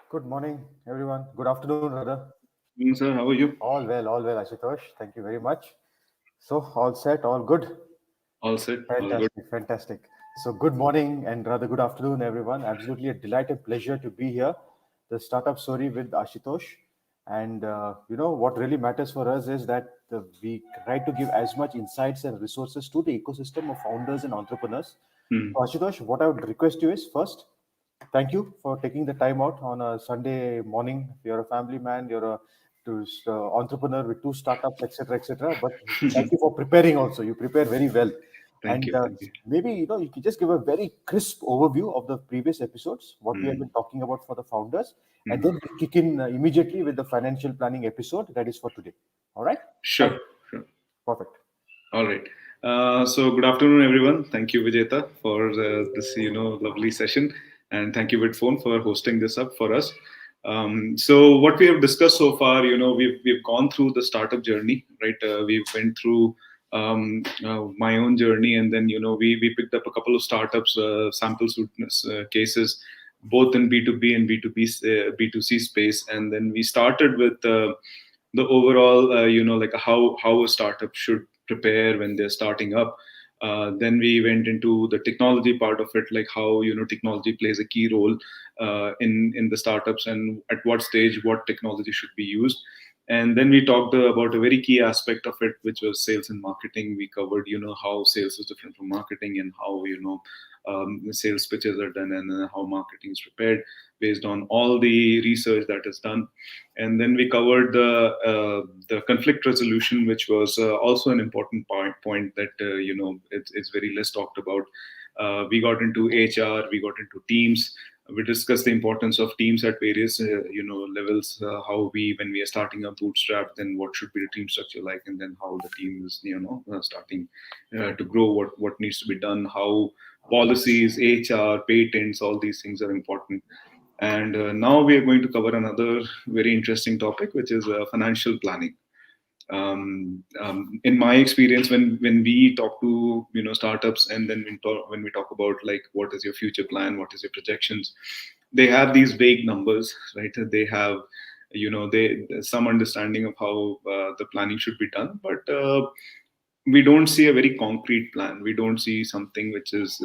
Good morning, everyone. Good afternoon, rather. Sir, how are you? All well, Ashutosh. Thank you very much. So, all set, all good. All set, all good. Fantastic. So, good morning and rather good afternoon, everyone. Absolutely a delighted pleasure to be here. The startup story with Ashutosh. And what really matters for us is that we try to give as much insights and resources to the ecosystem of founders and entrepreneurs. So, Ashutosh, what I would request you is first, thank you for taking the time out on a Sunday morning. You're a family man, you're a entrepreneur with two startups, etc., etc. But thank you for preparing also. You prepare very well. Thank And you. Thank you. maybe you can just give a very crisp overview of the previous episodes, what we have been talking about for the founders, and then we kick in immediately with the financial planning episode that is for today. All right? Thank Sure, you. sure. Perfect. All right. So good afternoon, everyone. Thank you, Vijetha, for this lovely session, and thank you, Vidphone, for hosting this up for us. So what we have discussed so far, we've gone through the startup journey, right? We went through my own journey, and then we picked up a couple of startups, sample cases, both in B2B and B2C space, and then we started with the overall, like how a startup should prepare when they're starting up. Then we went into the technology part of it, like how technology plays a key role in the startups, and at what stage what technology should be used. And then we talked about a very key aspect of it, which was sales and marketing. We covered how sales is different from marketing, and how the sales pitches are done, and how marketing is prepared based on all the research that is done. And then we covered the conflict resolution, which was also an important point that it's very less talked about. We got into HR, we got into teams. We discussed the importance of teams at various levels. How when we are starting a bootstrap, then what should be the team structure like, and then how the team is starting to grow. What needs to be done? How policies, HR, patents, all these things are important. And now we are going to cover another very interesting topic, which is financial planning. In my experience, when we talk to startups, and then when we talk about like what is your future plan, what is your projections, they have these vague numbers, right? They have they some understanding of how the planning should be done, but we don't see a very concrete plan. We don't see something which is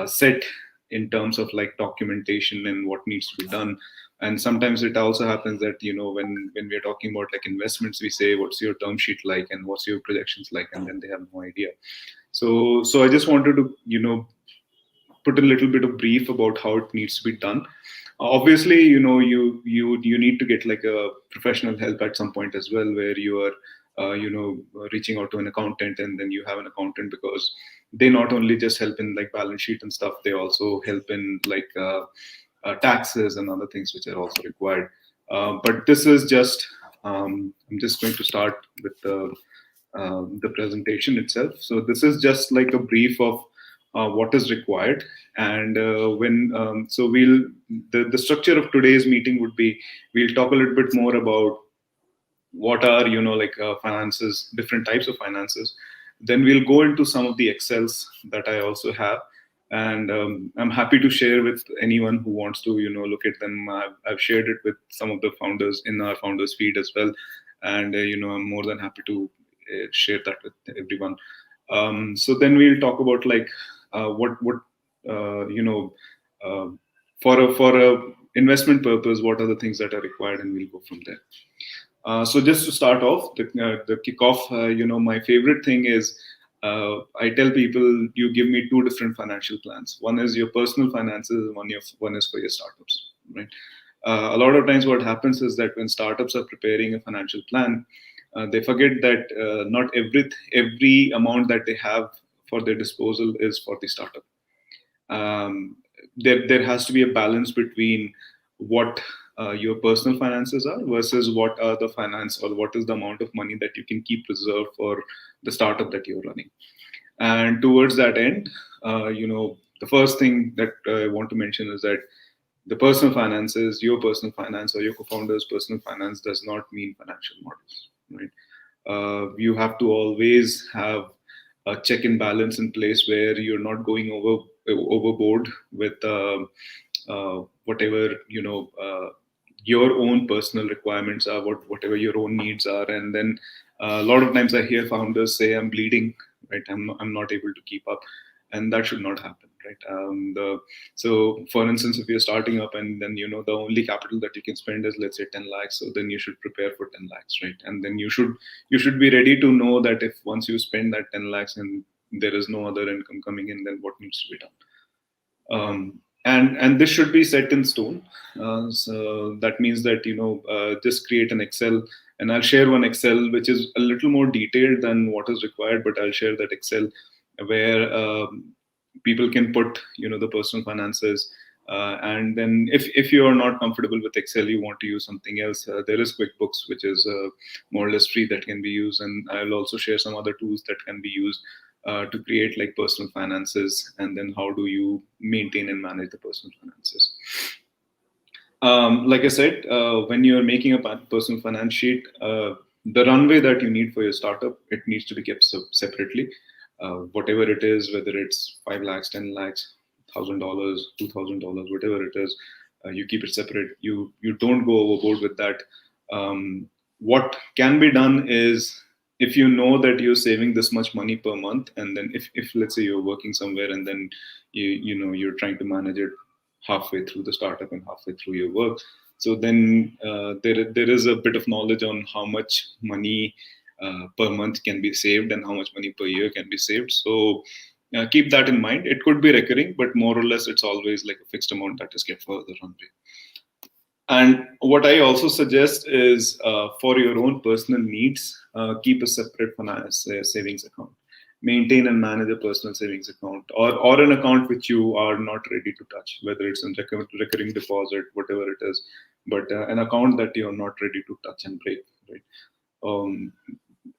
set in terms of like documentation and what needs to be done. And sometimes it also happens that when we're talking about like investments, we say what's your term sheet like and what's your projections like, and then they have no idea. So I just wanted to put a little bit of brief about how it needs to be done. Obviously, you need to get like a professional help at some point as well, where you are reaching out to an accountant, and then you have an accountant, because they not only just help in like balance sheet and stuff, they also help in like taxes and other things which are also required. But this is just I'm just going to start with the presentation itself. So this is just like a brief of what is required. And when so we'll the structure of today's meeting would be, we'll talk a little bit more about what are like finances, different types of finances. Then we'll go into some of the excels that I also have, and I'm happy to share with anyone who wants to look at them. I've shared it with some of the founders in our founders feed as well, and I'm more than happy to share that with everyone. So then we'll talk about like what uh, you know uh, for a investment purpose, what are the things that are required, and we'll go from there. So just to start off, the kickoff, my favorite thing is, I tell people, you give me two different financial plans. One is your personal finances, and one is for your startups, right? A lot of times what happens is that when startups are preparing a financial plan, they forget that not every amount that they have for their disposal is for the startup. There has to be a balance between what your personal finances are versus what are the finance or what is the amount of money that you can keep reserved for the startup that you're running. And towards that end, the first thing that I want to mention is that the personal finances, your personal finance or your co-founder's personal finance does not mean financial models, right? You have to always have a check and balance in place where you're not going overboard with whatever your own personal requirements are, whatever your own needs are. And then a lot of times I hear founders say, I'm bleeding, right? I'm not able to keep up. And that should not happen, right? So for instance, if you're starting up and then the only capital that you can spend is, let's say, 10 lakhs, so then you should prepare for 10 lakhs, right? And then you should be ready to know that if once you spend that 10 lakhs and there is no other income coming in, then what needs to be done. And this should be set in stone. So that means that just create an Excel, and I'll share one Excel which is a little more detailed than what is required, but I'll share that Excel where people can put the personal finances. And then if you are not comfortable with Excel, you want to use something else, there is QuickBooks, which is more or less free, that can be used. And I'll also share some other tools that can be used to create like personal finances, and then how do you maintain and manage the personal finances. Like I said, when you're making a personal finance sheet, the runway that you need for your startup, it needs to be kept separately. Whatever it is, whether it's 5 lakhs, 10 lakhs, $1,000, $2,000, whatever it is, you keep it separate. You don't go overboard with that. What can be done is, if you know that you're saving this much money per month, and then if let's say you're working somewhere and then you're trying to manage it halfway through the startup and halfway through your work, so then there is a bit of knowledge on how much money per month can be saved and how much money per year can be saved. So keep that in mind. It could be recurring, but more or less it's always like a fixed amount that is kept for the runway. And what I also suggest is, for your own personal needs, keep a separate finance savings account. Maintain and manage a personal savings account, or an account which you are not ready to touch, whether it's a recurring deposit, whatever it is, but an account that you're not ready to touch and break, right?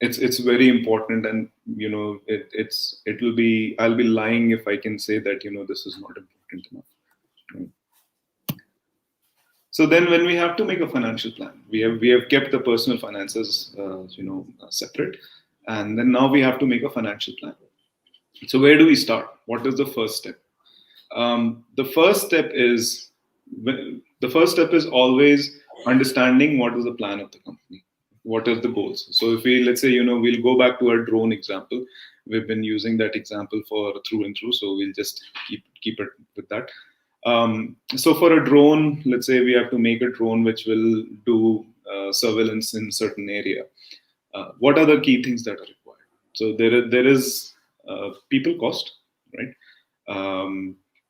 It's very important, and it will be, I'll be lying if I can say that this is not important enough. Right? So then, when we have to make a financial plan, we have kept the personal finances, separate, and then now we have to make a financial plan. So where do we start? What is the first step? The first step is always understanding what is the plan of the company, what are the goals. So if let's say we'll go back to our drone example. We've been using that example for through and through, so we'll just keep it with that. So for a drone, let's say we have to make a drone which will do surveillance in certain area. What are the key things that are required? So there is people cost, right?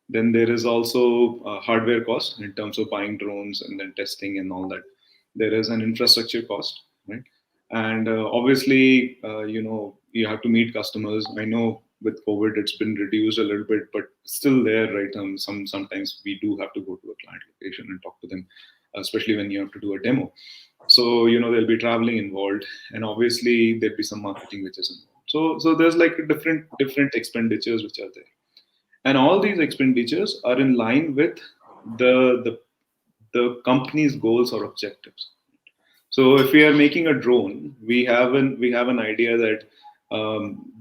Then there is also hardware cost in terms of buying drones and then testing and all that. There is an infrastructure cost, right? And obviously, you have to meet customers. I know with COVID, it's been reduced a little bit, but still there, right? Sometimes we do have to go to a client location and talk to them, especially when you have to do a demo. So there'll be traveling involved, and obviously there'll be some marketing which is involved. So there's like different expenditures which are there, and all these expenditures are in line with the company's goals or objectives. So if we are making a drone, we have an idea that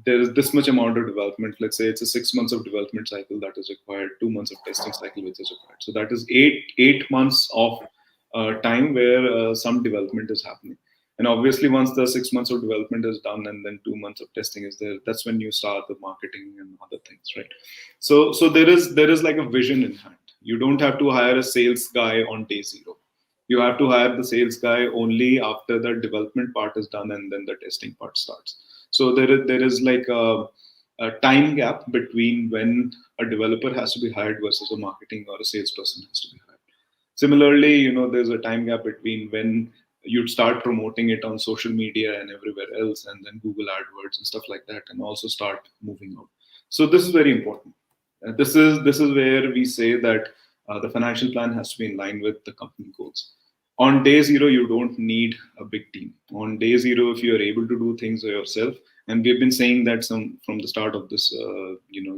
there is this much amount of development. Let's say it's a 6 months of development cycle that is required, 2 months of testing cycle which is required. So that is eight months of time where some development is happening. And obviously, once the 6 months of development is done and then 2 months of testing is there, that's when you start the marketing and other things, right? So there is like a vision in hand. You don't have to hire a sales guy on day zero. You have to hire the sales guy only after the development part is done and then the testing part starts. So there is like a time gap between when a developer has to be hired versus a marketing or a salesperson has to be hired. Similarly, there's a time gap between when you'd start promoting it on social media and everywhere else, and then Google AdWords and stuff like that, and also start moving out. So this is very important. This is where we say that the financial plan has to be in line with the company goals. On day zero, you don't need a big team. On day zero, if you are able to do things yourself, and we've been saying that some from the start of this,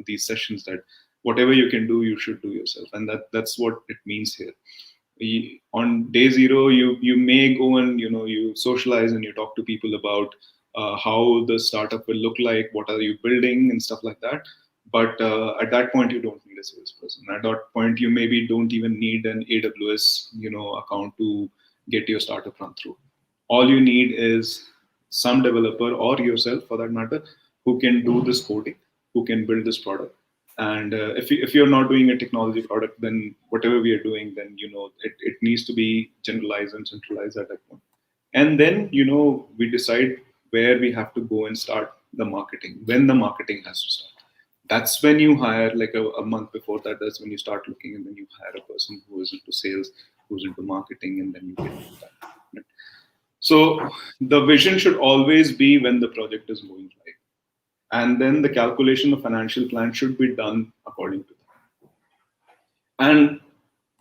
these sessions, that whatever you can do, you should do yourself, and that's what it means here. On day zero, you may go and you socialize and you talk to people about how the startup will look like, what are you building, and stuff like that. But at that point, you don't need a salesperson. At that point, you maybe don't even need an AWS account to get your startup run through. All you need is some developer, or yourself for that matter, who can do this coding, who can build this product. And if you're not doing a technology product, then whatever we are doing, then it needs to be generalized and centralized at that point. And then we decide where we have to go and start the marketing, when the marketing has to start. That's when you hire, like a month before that. That's when you start looking, and then you hire a person who is into sales, who's into marketing, and then you get into that. Right? So the vision should always be when the project is moving live, and then the calculation of financial plan should be done according to that. And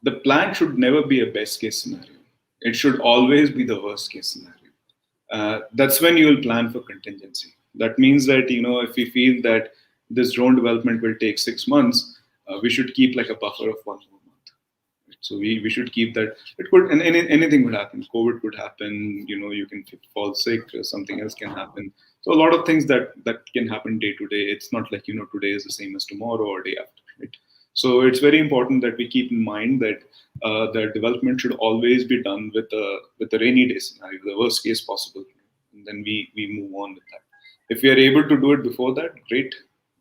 the plan should never be a best case scenario. It should always be the worst case scenario. That's when you will plan for contingency. That means that if we feel that this drone development will take 6 months, we should keep like a buffer of 1 more month. So we should keep that. It could, and anything would happen. COVID could happen. You can fall sick. Something else can happen. So a lot of things that can happen day to day. It's not like today is the same as tomorrow or day after. Right? So it's very important that we keep in mind that the development should always be done with a rainy day scenario, the worst case possible, and then we move on with that. If we are able to do it before that, great.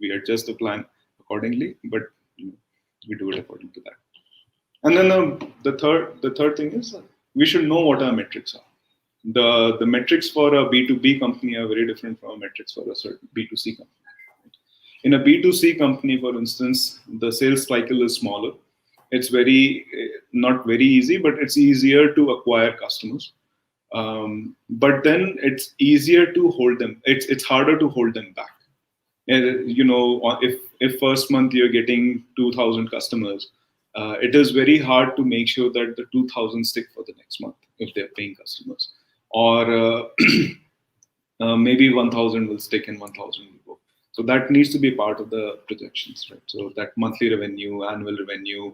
We adjust the plan accordingly, but we do it according to that. And then the third thing is we should know what our metrics are. The metrics for a B2B company are very different from metrics for a certain B2C company. In a B2C company, for instance, the sales cycle is smaller. It's not very easy, but it's easier to acquire customers. But then it's easier to hold them. It's harder to hold them back. If first month you're getting 2,000 customers, it is very hard to make sure that the 2,000 stick for the next month if they're paying customers, or maybe 1,000 will stick and 1,000 will go. So that needs to be part of the projections, right? So that monthly revenue, annual revenue,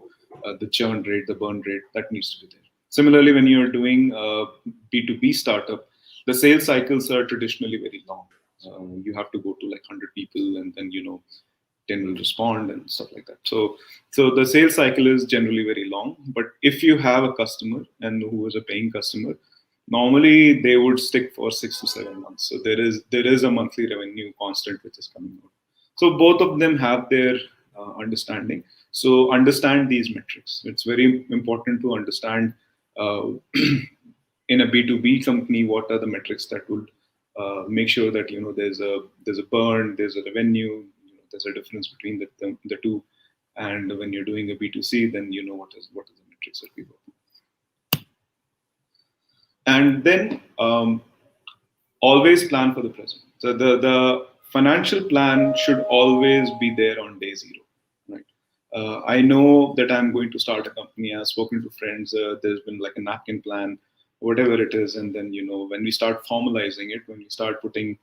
the churn rate, the burn rate, that needs to be there. Similarly, when you're doing a B2B startup, the sales cycles are traditionally very long. You have to go to like 100 people, and then 10 will respond and stuff like that. So the sales cycle is generally very long. But if you have a customer and who is a paying customer, normally they would stick for 6 to 7 months. So there is a monthly revenue constant which is coming out. So both of them have their understanding. So understand these metrics. It's very important to understand in a B2B company what are the metrics that would make sure that there's a burn, there's a revenue, there's a difference between the two. And when you're doing a B2C, then what is the metrics that we work. And then always plan for the present. So the financial plan should always be there on day zero, right? I know that I'm going to start a company. I've spoken to friends. There's been like a napkin plan, whatever it is, and then when we start formalizing it, when we start putting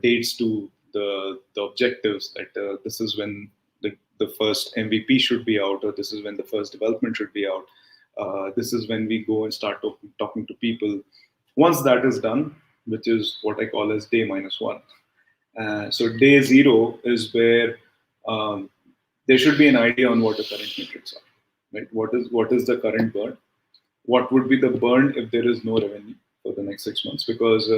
dates to the objectives, that this is when the first MVP should be out, or this is when the first development should be out. This is when we go and start talking to people. Once that is done, which is what I call as day -1. So day zero is where there should be an idea on what the current metrics are. Right? What is the current burn? What would be the burn if there is no revenue for the next 6 months? Because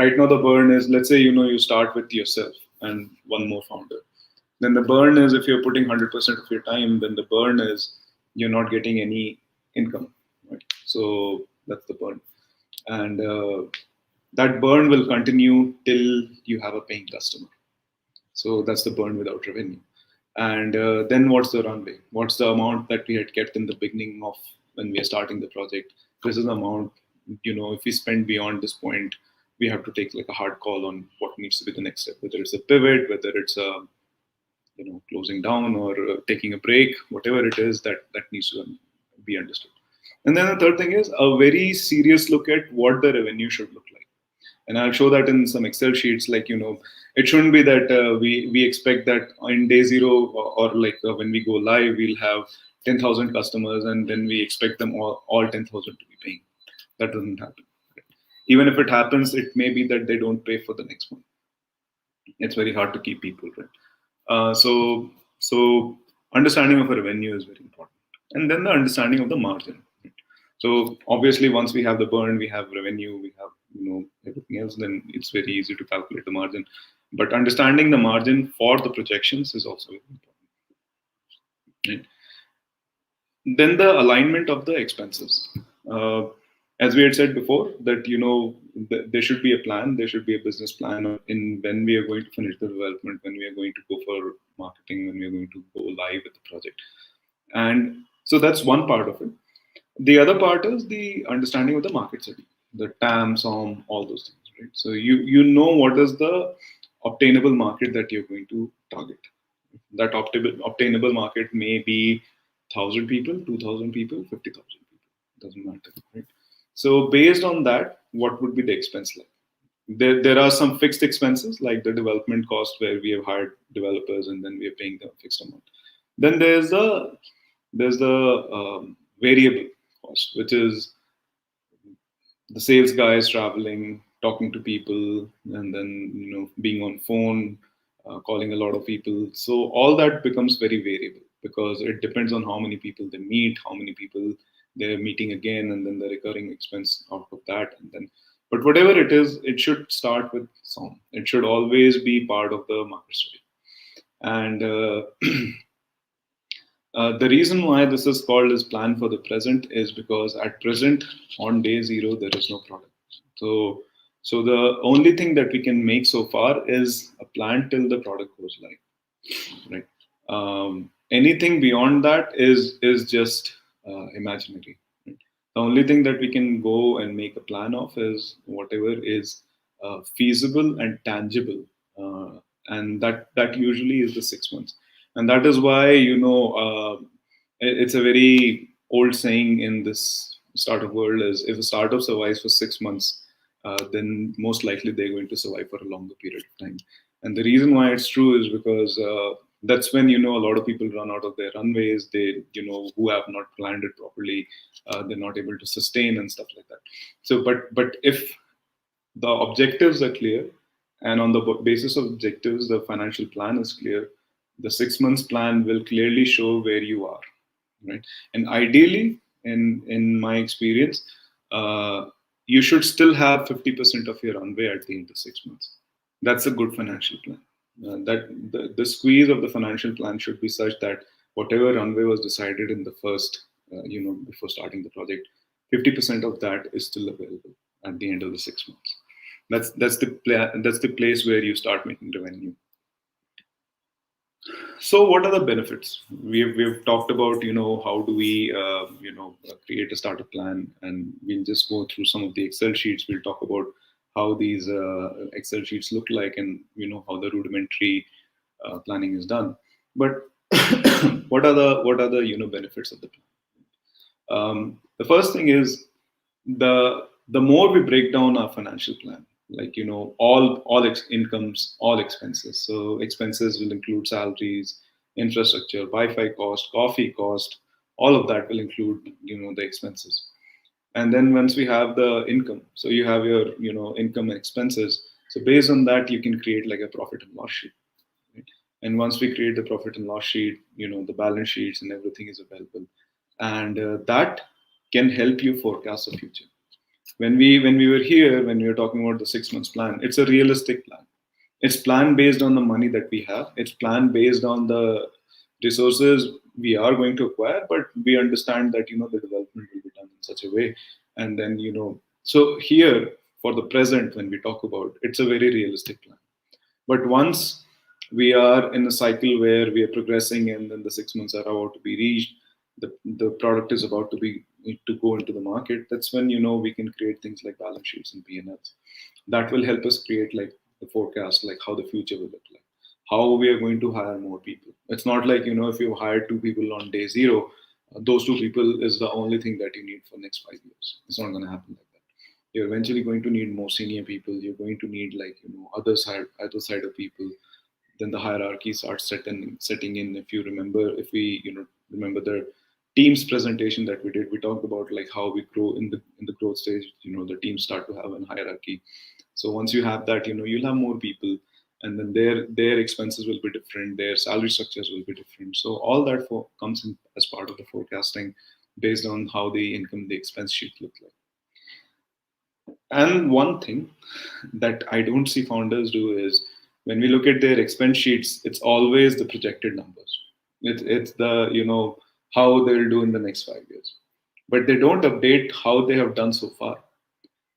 right now the burn is, let's say you start with yourself and one more founder. Then the burn is, if you're putting 100% of your time, then the burn is you're not getting any income. Right? So that's the burn. And that burn will continue till you have a paying customer. So that's the burn without revenue. And then what's the runway? What's the amount that we had kept in the beginning of when we are starting the project? This is the amount, if we spend beyond this point, we have to take like a hard call on what needs to be the next step, whether it's a pivot, whether it's a closing down or taking a break, whatever it is that needs to be understood. And then the third thing is a very serious look at what the revenue should look like. And I'll show that in some Excel sheets. Like, it shouldn't be that we expect that in day zero, or like when we go live, we'll have 10,000 customers, and then we expect them all 10,000 to be paying. That doesn't happen. Even if it happens, it may be that they don't pay for the next one. It's very hard to keep people, right? So understanding of a revenue is very important, and then the understanding of the margin. Right? So obviously, once we have the burn, we have revenue, we have everything else, then it's very easy to calculate the margin. But understanding the margin for the projections is also very important. Right? Then the alignment of the expenses. As we had said before, that there should be a plan, there should be a business plan in when we are going to finish the development, when we are going to go for marketing, when we are going to go live with the project. And so that's one part of it. The other part is the understanding of the market study, the TAM, SOM, all those things, right? So you know what is the obtainable market that you're going to target. That obtainable market may be 1,000 people, 2,000 people, 50,000 people. Doesn't matter, right? So based on that, what would be the expense like? There are some fixed expenses like the development cost, where we have hired developers and then we are paying them a fixed amount. Then there's the variable cost, which is the sales guys traveling, talking to people, and then being on phone, calling a lot of people. So all that becomes very variable because it depends on how many people they meet, how many people they're meeting again, and then the recurring expense out of that. And then, but whatever it is, it should start with some. It should always be part of the market study. And the reason why this is called as plan for the present is because at present, on day zero, there is no product. So the only thing that we can make so far is a plan till the product goes live, right? Anything beyond that is just imaginary. Right? The only thing that we can go and make a plan of is whatever is feasible and tangible, and that usually is the 6 months. And that is why it's a very old saying in this startup world is, if a startup survives for 6 months, then most likely they're going to survive for a longer period of time. And the reason why it's true is because that's when a lot of people run out of their runways. They who have not planned it properly, they're not able to sustain and stuff like that. So but if the objectives are clear, and on the basis of objectives the financial plan is clear, the 6 months plan will clearly show where you are, right? And ideally, in my experience, you should still have 50% of your runway at the end of 6 months. That's a good financial plan. That the squeeze of the financial plan should be such that whatever runway was decided in the first, before starting the project, 50% of that is still available at the end of the 6 months. That's the place where you start making revenue. So what are the benefits? We've talked about how do we create a startup plan, and we'll just go through some of the Excel sheets. We'll talk about how these Excel sheets look like, and how the rudimentary planning is done. But what are the benefits of the plan? The first thing is the more we break down our financial plan, like all incomes, all expenses. So expenses will include salaries, infrastructure, Wi-Fi cost, coffee cost, all of that will include the expenses. And then once we have the income, so you have your income and expenses. So based on that, you can create like a profit and loss sheet. Right? And once we create the profit and loss sheet, the balance sheets and everything is available, and that can help you forecast the future. When we were here, when we were talking about the 6 months plan, it's a realistic plan. It's plan based on the money that we have. It's plan based on the resources we are going to acquire, but we understand that the development will be done in such a way. And then so here for the present, when we talk about, it's a very realistic plan. But once we are in a cycle where we are progressing, and then the 6 months are about to be reached, the product is about to go into the market, that's when we can create things like balance sheets and P&Ls. That will help us create like the forecast, like how the future will look like, how we are going to hire more people. It's not like if you hired 2 people on day zero, those two people is the only thing that you need for next 5 years. It's not going to happen like that. You're eventually going to need more senior people. You're going to need like other side of people. Then the hierarchy starts setting in. If you remember, if we remember the teams presentation that we did, we talked about like how we grow in the growth stage. The teams start to have a hierarchy. So once you have that, you'll have more people, and then their expenses will be different, their salary structures will be different. So all that comes in as part of the forecasting, based on how the expense sheet look like. And one thing that I don't see founders do is, when we look at their expense sheets, it's always the projected numbers. It's the how they'll do in the next 5 years, but they don't update how they have done so far,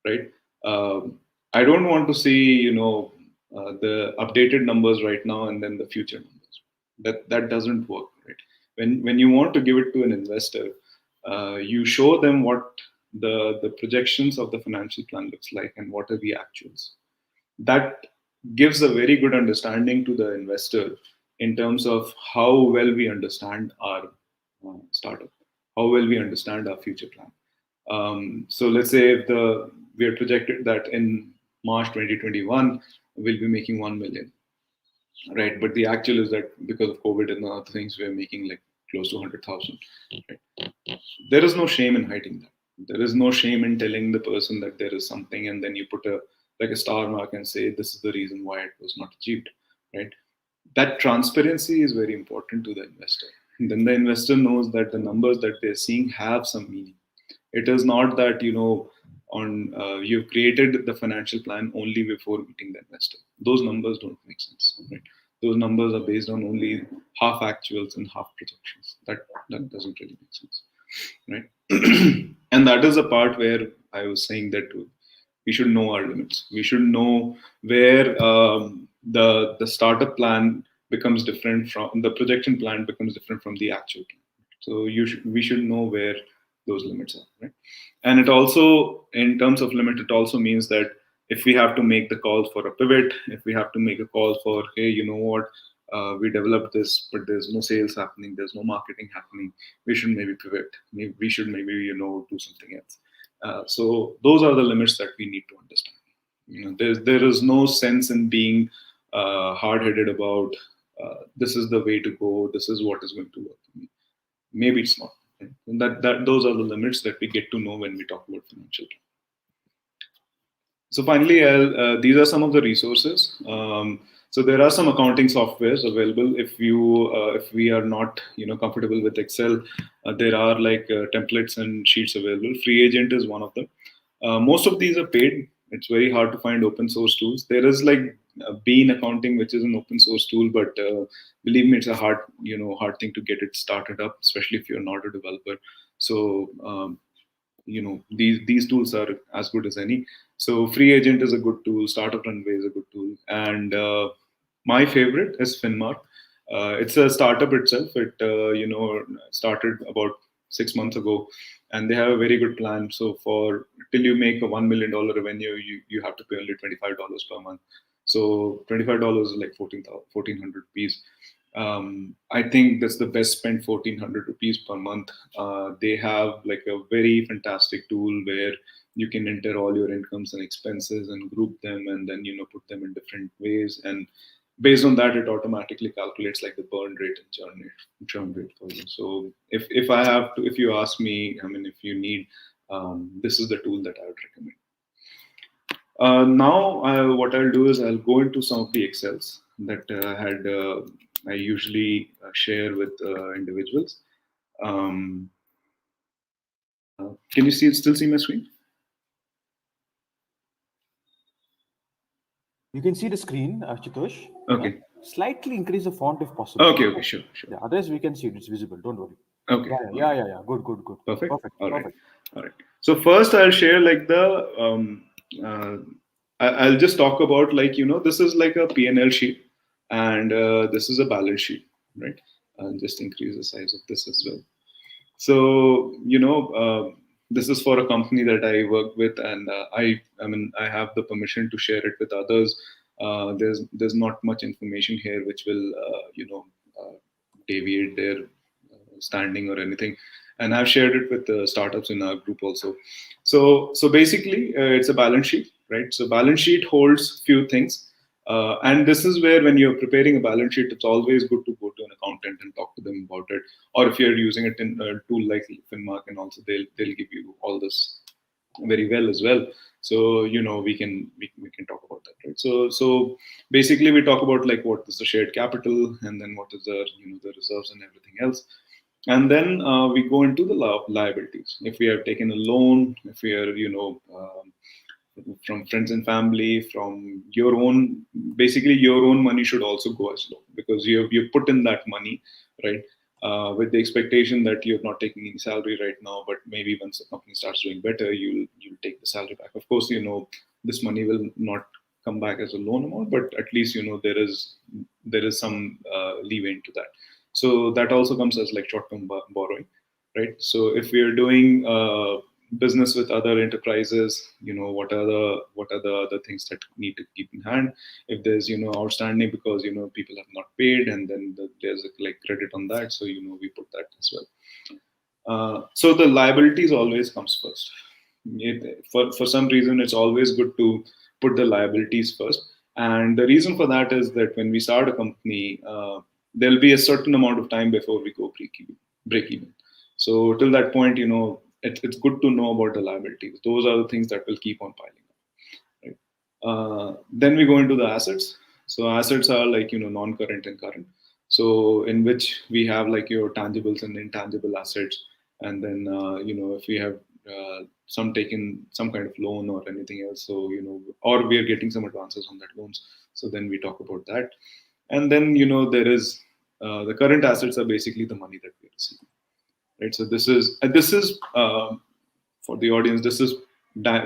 right? I don't want to see the updated numbers right now and then the future numbers. That doesn't work, right? When you want to give it to an investor, you show them what the projections of the financial plan looks like and what are the actuals. That gives a very good understanding to the investor in terms of how well we understand our startup, how well we understand our future plan. So let's say if we are projected that in March 2021 we'll be making 1 million, right? But the actual is that because of COVID and other things, we're making like close to 100,000. Right? There is no shame in hiding that. There is no shame in telling the person that there is something, and then you put a star mark and say this is the reason why it was not achieved, right? That transparency is very important to the investor. And then the investor knows that the numbers that they're seeing have some meaning. It is not that on you've created the financial plan only before meeting the investor. Those numbers don't make sense, right? Those numbers are based on only half actuals and half projections. That doesn't really make sense, right? And that is the part where I was saying that we should know our limits. We should know where the startup plan becomes different from the projection plan becomes different from the actual plan. So we should know where those limits are, right? And it also, in terms of limit, it also means that if we have to make the call for a pivot, if we have to make a call for, hey, you know what, we developed this, but there's no sales happening, there's no marketing happening, we should maybe pivot. We should maybe do something else. So those are the limits that we need to understand. There is no sense in being hard-headed about this is the way to go, this is what is going to work for me. Maybe it's not. Right? And that those are the limits that we get to know when we talk about financial. So finally, these are some of the resources. So there are some accounting softwares available. If we are not comfortable with Excel, there are like templates and sheets available. Free Agent is one of them. Most of these are paid. It's very hard to find open source tools. There is like Bean Accounting, which is an open source tool, but believe me, it's a hard thing to get it started up, especially if you're not a developer. So these tools are as good as any. So Free Agent is a good tool, Startup Runway is a good tool, and my favorite is Finmark. It's a startup itself. It started about 6 months ago, and they have a very good plan. So for till you make a $1 million revenue, you have to pay only $25 per month. So $25 is like 1,400 rupees. I think that's the best spent 1,400 rupees per month. They have like a very fantastic tool where you can enter all your incomes and expenses and group them, and then put them in different ways, and based on that it automatically calculates like the burn rate and churn rate for you. So if you ask me, I mean, if you need, this is the tool that I would recommend. Now, what I'll do is I'll go into some of the Excels that I usually share with individuals. Can you still see my screen? You can see the screen, Ashutosh. Okay. Slightly increase the font if possible. Okay, sure. Yeah, otherwise we can see it. It's visible. Don't worry. Okay. Yeah. Good. Perfect. All right. Perfect. All right. So first, I'll share like I'll just talk about like this is like a P&L sheet, and this is a balance sheet, right? I'll just increase the size of this as well. So this is for a company that I work with, and I have the permission to share it with others. There's not much information here which will deviate their standing or anything. and I've shared it with the startups in our group also. So basically, it's a balance sheet, right? So balance sheet holds few things, and this is where when you're preparing a balance sheet, it's always good to go to an accountant and talk to them about it. Or if you're using it in a tool like Finmark, and also they'll give you all this very well as well. So we can talk about that, right? So basically we talk about like what is the shared capital, and then what is the reserves and everything else. And then we go into the liabilities. If we have taken a loan, if we are from friends and family, from your own, basically your own money should also go as loan, because you put in that money, right? With the expectation that you're not taking any salary right now, but maybe once the company starts doing better, you'll take the salary back. Of course, this money will not come back as a loan amount, but at least there is some leeway into that. So that also comes as like short-term borrowing, right? So if we are doing business with other enterprises, what are the other things that need to keep in hand. If there's outstanding because people have not paid, and then there's a like credit on that, so we put that as well. So the liabilities always comes first. For some reason, it's always good to put the liabilities first. And the reason for that is that when we start a company, there'll be a certain amount of time before we go break even. So till that point, it's good to know about the liabilities. Those are the things that will keep on piling up. Right? Then we go into the assets. So assets are like non-current and current. So in which we have like your tangibles and intangible assets, and then if we have taken some kind of loan or anything else, so or we are getting some advances on that loans. So then we talk about that, and then there is the current assets are basically the money that we receive, right? So this is for the audience. This is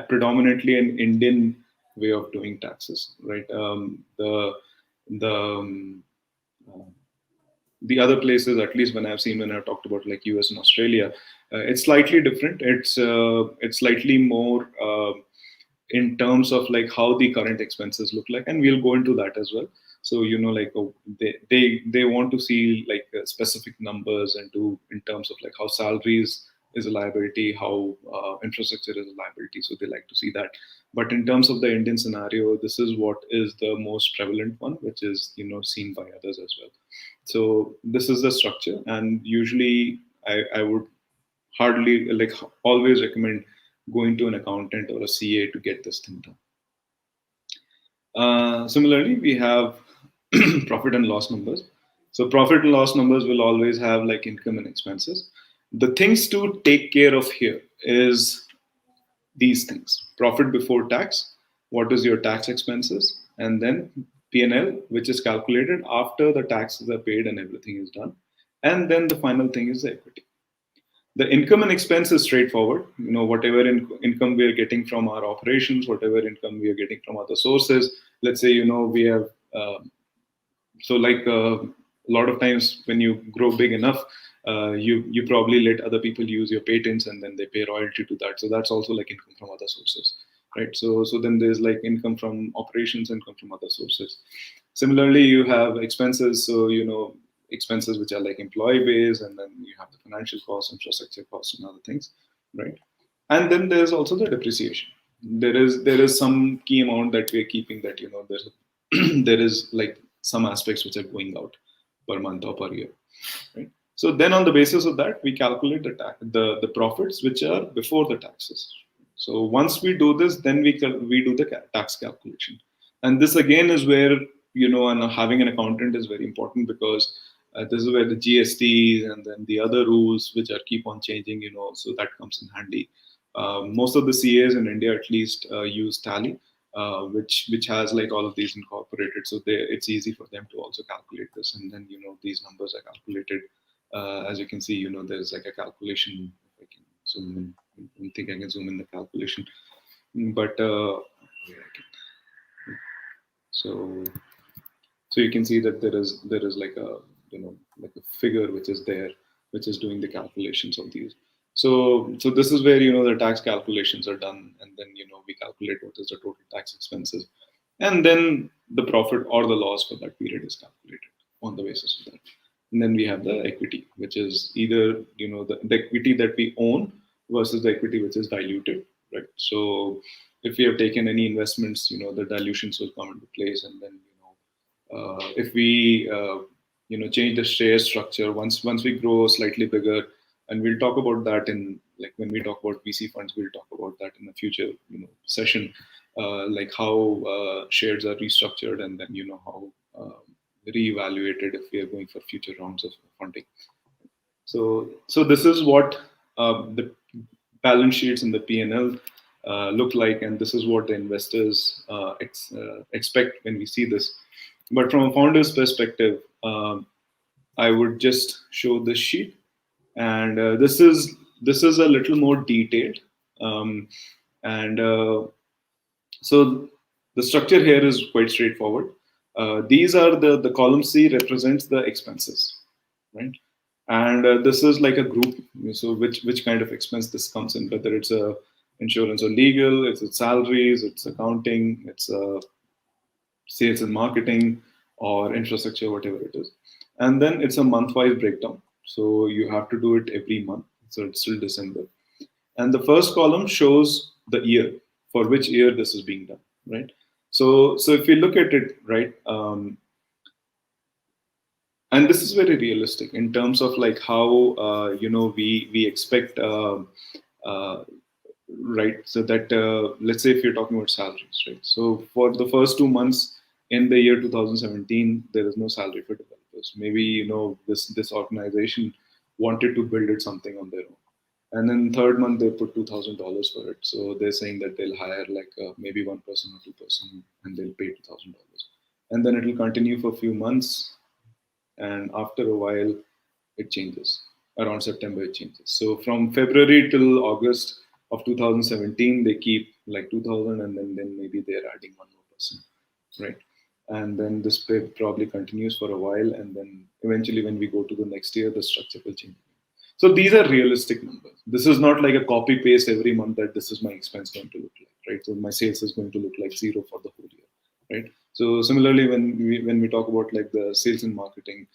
predominantly an Indian way of doing taxes, right? The uh, the other places, at least when I've talked about like US and Australia, it's slightly different. It's slightly more in terms of like how the current expenses look like, and we'll go into that as well. So like they want to see like specific numbers, and in terms of like how salaries is a liability, how infrastructure is a liability, so they like to see that. But in terms of the Indian scenario, this is what is the most prevalent one, which is seen by others as well. So this is the structure, and usually I would hardly like always recommend going to an accountant or a CA to get this thing done. Similarly, we have profit and loss numbers. So profit and loss numbers will always have like income and expenses. The things to take care of here is these things: profit before tax, what is your tax expenses, and then P&L, which is calculated after the taxes are paid and everything is done, and then the final thing is the equity. The income and expense is straightforward. Whatever income we are getting from our operations, whatever income we are getting from other sources. Let's say we have so like a lot of times when you grow big enough, you probably let other people use your patents, and then they pay royalty to that. So that's also like income from other sources, right? So then there's like income from operations, income from other sources. Similarly, you have expenses. So expenses which are like employee based, and then you have the financial costs, infrastructure costs, and other things, right? And then there's also the depreciation. There is some key amount that we're keeping, that there's there is like some aspects which are going out per month or per year, right? So then on the basis of that, we calculate the profits which are before the taxes. So once we do this, then we do the tax calculation. And this again is where and having an accountant is very important, because this is where the GST and then the other rules which are keep on changing, so that comes in handy. Most of the CAs in India at least use Tally, which has like all of these incorporated, so it's easy for them to also calculate this, and then these numbers are calculated. As you can see, there's like a calculation. If I can zoom in, I don't think I can zoom in the calculation, but so you can see that there is like a like a figure which is there, which is doing the calculations of these. So this is where the tax calculations are done, and then we calculate what is the total tax expenses, and then the profit or the loss for that period is calculated on the basis of that. And then we have the equity, which is either the equity that we own versus the equity which is diluted, right? So if we have taken any investments, the dilutions will come into place, and then if we change the share structure once we grow slightly bigger, and we'll talk about that in, like, when we talk about VC funds, we'll talk about that in a future session, like how shares are restructured, and then how reevaluated if we are going for future rounds of funding. So this is what the balance sheets and the P&L look like, and this is what the investors expect when we see this. But from a founder's perspective, I would just show this sheet, and this is a little more detailed, um, and so the structure here is quite straightforward. These are the column C represents the expenses, right? And this is like a group. So which kind of expense this comes in, whether it's a insurance or legal, it's salaries, it's accounting, it's sales and marketing, or infrastructure, whatever it is. And then it's a month-wise breakdown. So you have to do it every month. So it's still December. And the first column shows the year, for which year this is being done, right? So if you look at it, right, and this is very realistic in terms of like how we expect uh, right, so that let's say if you're talking about salaries, right, so for the first 2 months in the year 2017 there is no salary for developers. Maybe this organization wanted to build it something on their own, and then third month they put $2,000 for it, so they're saying that they'll hire like maybe one person or two-person, and they'll pay $2,000, and then it'll continue for a few months, and after a while it changes. Around September it changes. So from February till August of 2017 they keep like 2000, and then maybe they're adding one more person, right? And then this probably continues for a while, and then eventually when we go to the next year the structure will change. So these are realistic numbers. This is not like a copy paste every month that this is my expense going to look like, right? So my sales is going to look like zero for the whole year, right? So similarly, when we talk about like the sales and marketing,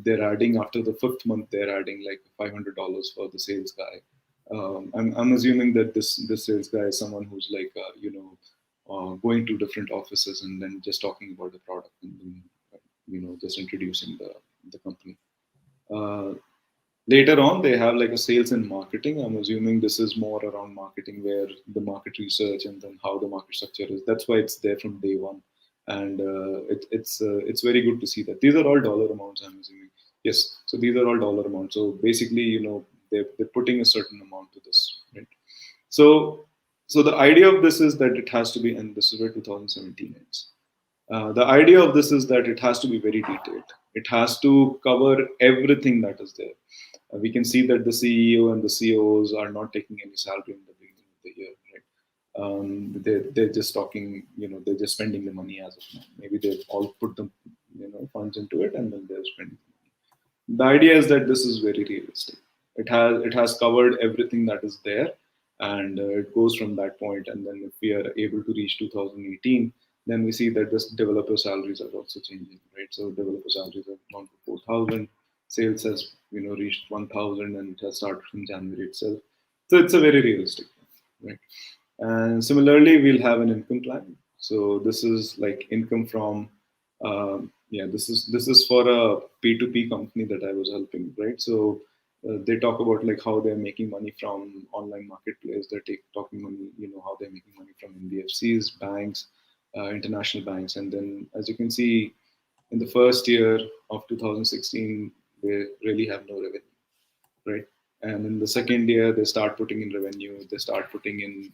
they're adding after the fifth month, they're adding like $500 for the sales guy. I'm assuming that this sales guy is someone who's like going to different offices and then just talking about the product, and then just introducing the company. Uh, Later on, they have like a sales and marketing. I'm assuming this is more around marketing, where the market research and then how the market structure is. That's why it's there from day one, and it's very good to see that these are all dollar amounts. I'm assuming, yes. So these are all dollar amounts. So basically, they're putting a certain amount to this, right? So so the idea of this is that it has to be, and this is where 2017 ends. The idea of this is that it has to be very detailed. It has to cover everything that is there. We can see that the CEO and the CEOs are not taking any salary in the beginning of the year, right? They're just talking, they're just spending the money as of now. Maybe they've all put the funds into it, and then they're spending the money. The idea is that this is very realistic. It has covered everything that is there, and it goes from that point. And then if we are able to reach 2018, then we see that this developer salaries are also changing, right? So developer salaries have gone to 4,000, sales has reached 1,000, and it has started from January itself. So it's a very realistic thing, right? And similarly, we'll have an income plan. So this is like income from, yeah, this is for a P2P company that I was helping, right? So they talk about like how they're making money from online marketplace. They're talking money, how they're making money from NBFCs, banks, international banks, and then as you can see, in the first year of 2016, they really have no revenue, right? And in the second year, they start putting in revenue. They start putting in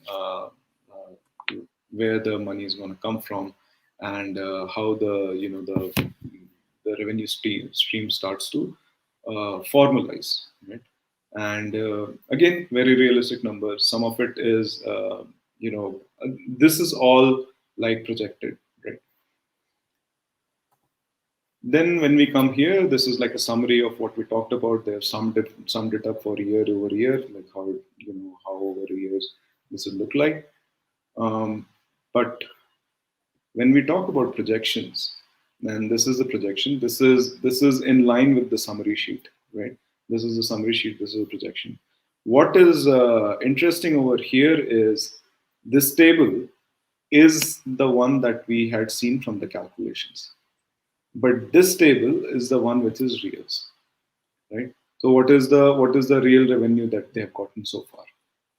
where the money is going to come from, and how the revenue stream starts to formalize, right? And again, very realistic numbers. Some of it is, this is all like projected, right? Then when we come here, this is like a summary of what we talked about. They've summed it up for year over year, like how over years this will look like. But when we talk about projections, and this is the projection. This is in line with the summary sheet, right? This is the summary sheet. This is a projection. What is interesting over here is this table is the one that we had seen from the calculations, but this table is the one which is reals, right? So what is the real revenue that they have gotten so far,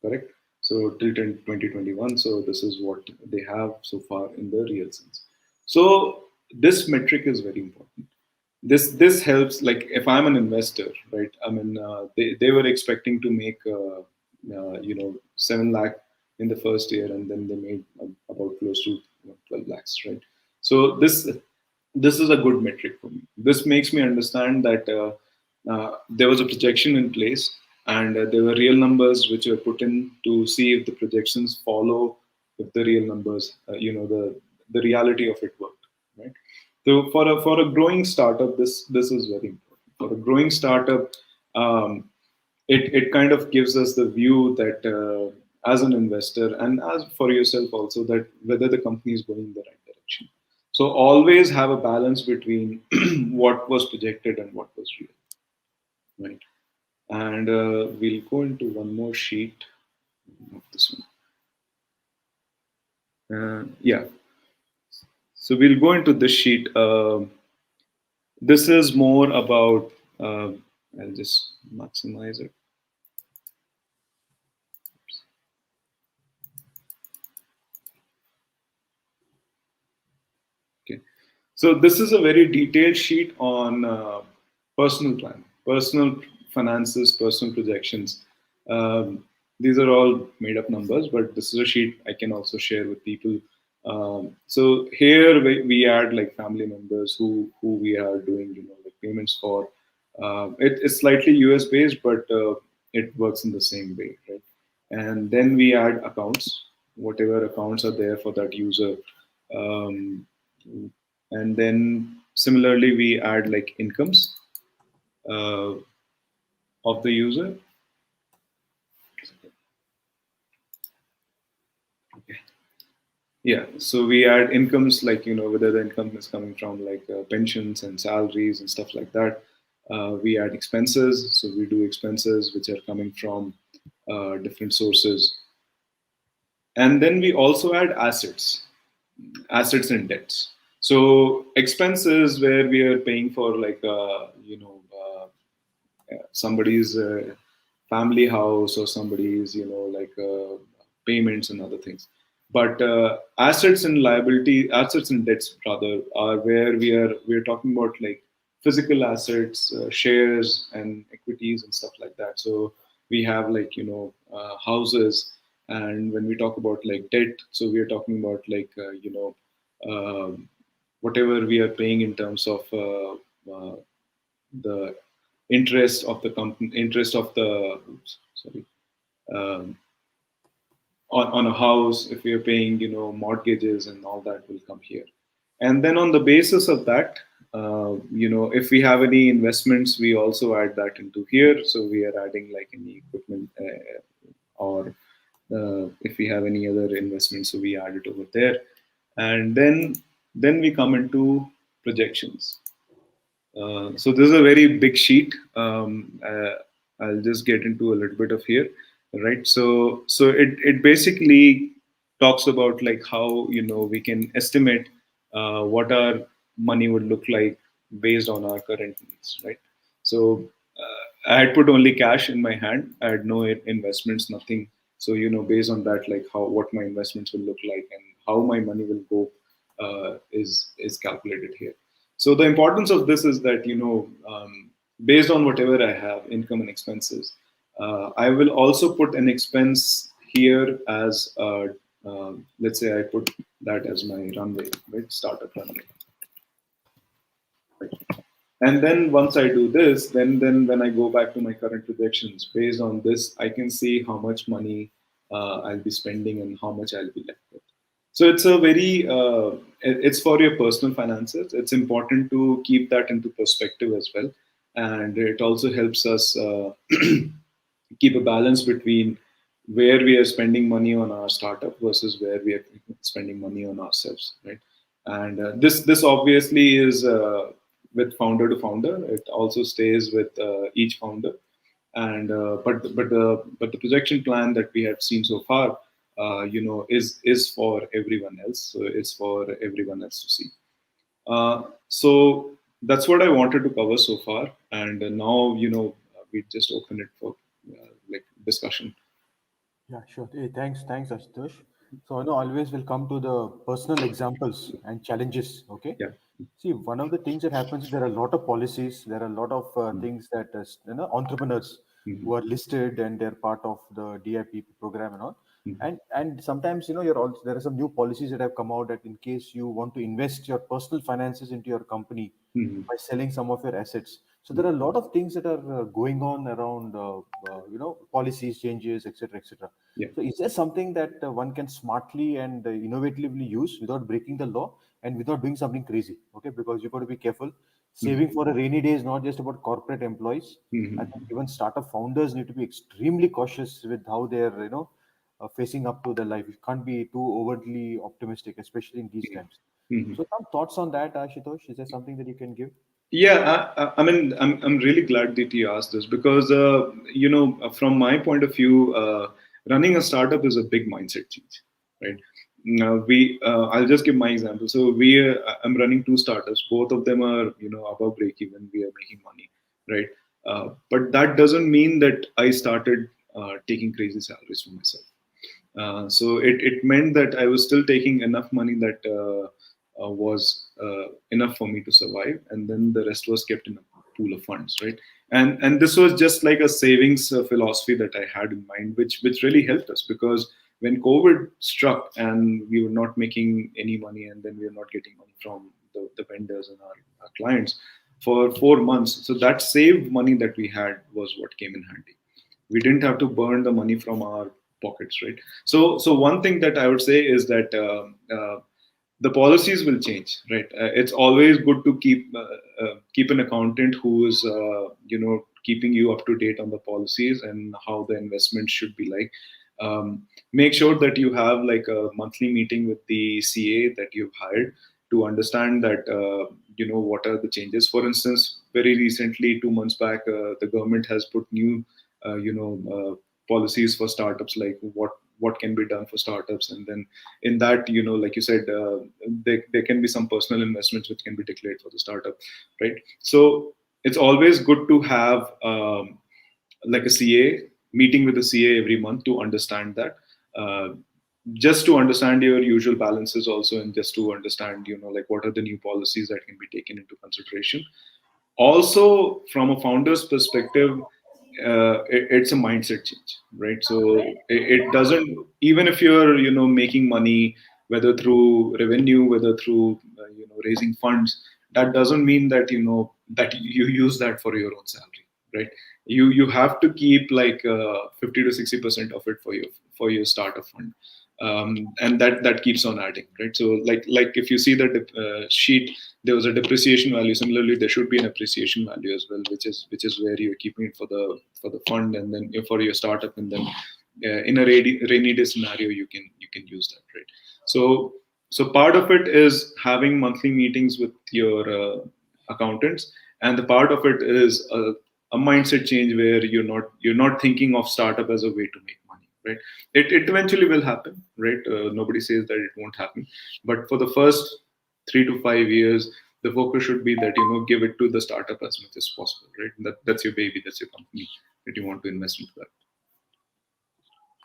correct? So till 2021, so this is what they have so far in the real sense. So this metric is very important. This helps, like if I'm an investor, right? I mean, they were expecting to make 7 lakh in the first year, and then they made about close to 12 lakhs, right? So this is a good metric for me. This makes me understand that there was a projection in place, and there were real numbers which were put in to see if the projections follow, if the real numbers, the reality of it worked, right? So for a growing startup, this is very important. For a growing startup, it kind of gives us the view that as an investor and as for yourself also, that whether the company is going in the right direction. So always have a balance between what was projected and what was real, right? And we'll go into one more sheet, not this one. Yeah, so we'll go into this sheet. This is more about, I'll just maximize it. Okay. So this is a very detailed sheet on personal plan, personal finances, personal projections. These are all made up numbers, but this is a sheet I can also share with people. So here we add like family members who we are doing like payments for. It's slightly US based, but it works in the same way, right? And then we add accounts, whatever accounts are there for that user. Um, and then similarly we add like incomes uh, of the user. Yeah, so we add incomes, like whether the income is coming from like pensions and salaries and stuff like that. We add expenses, so we do expenses which are coming from different sources. And then we also add assets and debts. So expenses where we are paying for like somebody's family house, or somebody's like payments and other things. But assets and debts rather, are where we are talking about like physical assets, shares and equities and stuff like that. So we have like houses. And when we talk about like debt, so we are talking about like um, whatever we are paying in terms of the interest of the company, interest of the, oops, sorry, um, on a house. If we are paying mortgages and all, that will come here. And then on the basis of that, if we have any investments, we also add that into here. So we are adding like any equipment, or if we have any other investments, so we add it over there. And then we come into projections. So this is a very big sheet. I'll just get into a little bit of here, right? So it basically talks about like how we can estimate what our money would look like based on our current needs, right? So I had put only cash in my hand. I had no investments, nothing. So based on that, like how what my investments will look like and how my money will go is calculated here. So the importance of this is that based on whatever I have, income and expenses, I will also put an expense here as let's say I put that as my runway, right? Startup runway. And then once I do this, then when I go back to my current projections, based on this, I can see how much money I'll be spending and how much I'll be left with. So it's a very it's for your personal finances. It's important to keep that into perspective as well, and it also helps us keep a balance between where we are spending money on our startup versus where we are spending money on ourselves, right? And this obviously is with founder to founder. It also stays with each founder. And but the projection plan that we have seen so far, is for everyone else. So it's for everyone else to see. So that's what I wanted to cover so far. And now, we just open it for like discussion. Yeah, sure. Hey, thanks, Ashutosh. So, always will come to the personal examples and challenges. Okay. Yeah. See, one of the things that happens, there are a lot of policies, there are a lot of things that entrepreneurs Mm-hmm. who are listed and they're part of the DIP program and all. Mm-hmm. And sometimes you're also there are some new policies that have come out that in case you want to invest your personal finances into your company Mm-hmm. by selling some of your assets. So there are a lot of things that are going on around policies changes, etc., etc. Yeah. So is there something that one can smartly and innovatively use without breaking the law and without doing something crazy? Okay, because you've got to be careful. Saving for a rainy day is not just about corporate employees. I Mm-hmm. think even startup founders need to be extremely cautious with how they're facing up to their life. You can't be too overtly optimistic, especially in these times. Mm-hmm. So some thoughts on that, Ashitosh? Is there something that you can give? Yeah, I mean, I'm really glad that you asked this because, from my point of view, running a startup is a big mindset change, right? Now I'll just give my example. So I'm running two startups. Both of them are, above break even. We are making money, right? But that doesn't mean that I started taking crazy salaries for myself. So it meant that I was still taking enough money that was enough for me to survive, and then the rest was kept in a pool of funds, right? And this was just like a savings philosophy that I had in mind, which really helped us because when COVID struck and we were not making any money, and then we were not getting money from the vendors and our clients for 4 months. So that saved money that we had was what came in handy. We didn't have to burn the money from our pockets, right? So one thing that I would say is that the policies will change, right? It's always good to keep an accountant who is keeping you up to date on the policies and how the investment should be like. Make sure that you have like a monthly meeting with the CA that you've hired to understand that what are the changes. For instance, very recently, 2 months back, the government has put new policies for startups, like what can be done for startups. And then in that, like you said, there can be some personal investments which can be declared for the startup, right? So it's always good to have like a CA meeting with the CA every month to understand that. Just to understand your usual balances also, and just to understand like what are the new policies that can be taken into consideration. Also, from a founder's perspective, it's a mindset change, right? So it doesn't, even if you're making money, whether through revenue, whether through raising funds, that doesn't mean that that you use that for your own salary, right? You have to keep like 50 to 60% of it for your startup fund. And that keeps on adding, right? So like if you see the sheet, there was a depreciation value. Similarly, there should be an appreciation value as well, which is where you're keeping it for the fund, and then for your startup, and then in a rainy day scenario, you can use that, right? So part of it is having monthly meetings with your accountants, and the part of it is a mindset change where you're not thinking of startup as a way to make money, right? It eventually will happen, right? Nobody says that it won't happen, but for the first 3 to 5 years, the focus should be that give it to the startup as much as possible, right? That's your baby, that's your company that you want to invest into that.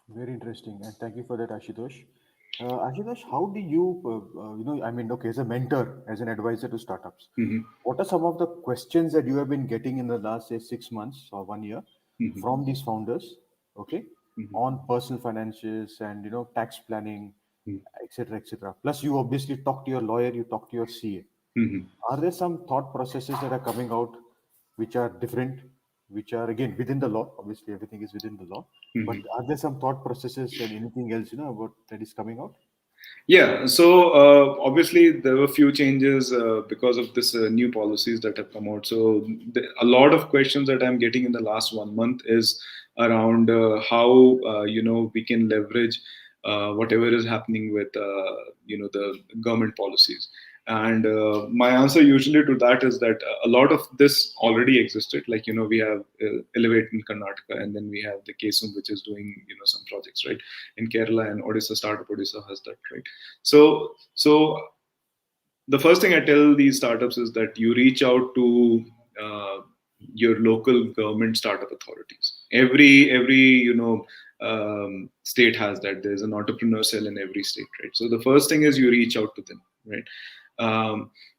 Very interesting, and thank you for that, Ashutosh. Ashutosh, how do you, I mean, okay, as a mentor, as an advisor to startups, Hmm. what are some of the questions that you have been getting in the last, say, 6 months or 1 year Hmm. from these founders, okay, Hmm. on personal finances and, tax planning, Hmm. etc., etc. Plus, you obviously talk to your lawyer, you talk to your CA. Hmm. Are there some thought processes that are coming out which are different, which are again within the law? Obviously, everything is within the law. But Hmm. are there some thought processes and anything else, about that is coming out? Yeah, so obviously there were a few changes because of this new policies that have come out. So a lot of questions that I'm getting in the last 1 month is around how we can leverage. whatever is happening with the government policies. And my answer usually to that is that a lot of this already existed. Like, we have Elevate in Karnataka, and then we have the KSUM, which is doing some projects, right, in Kerala, and Odisha, Startup Odisha has that, right? So the first thing I tell these startups is that you reach out to uh, your local government startup authorities. Every state has that. There's an entrepreneur cell in every state, right? So the first thing is you reach out to them, right?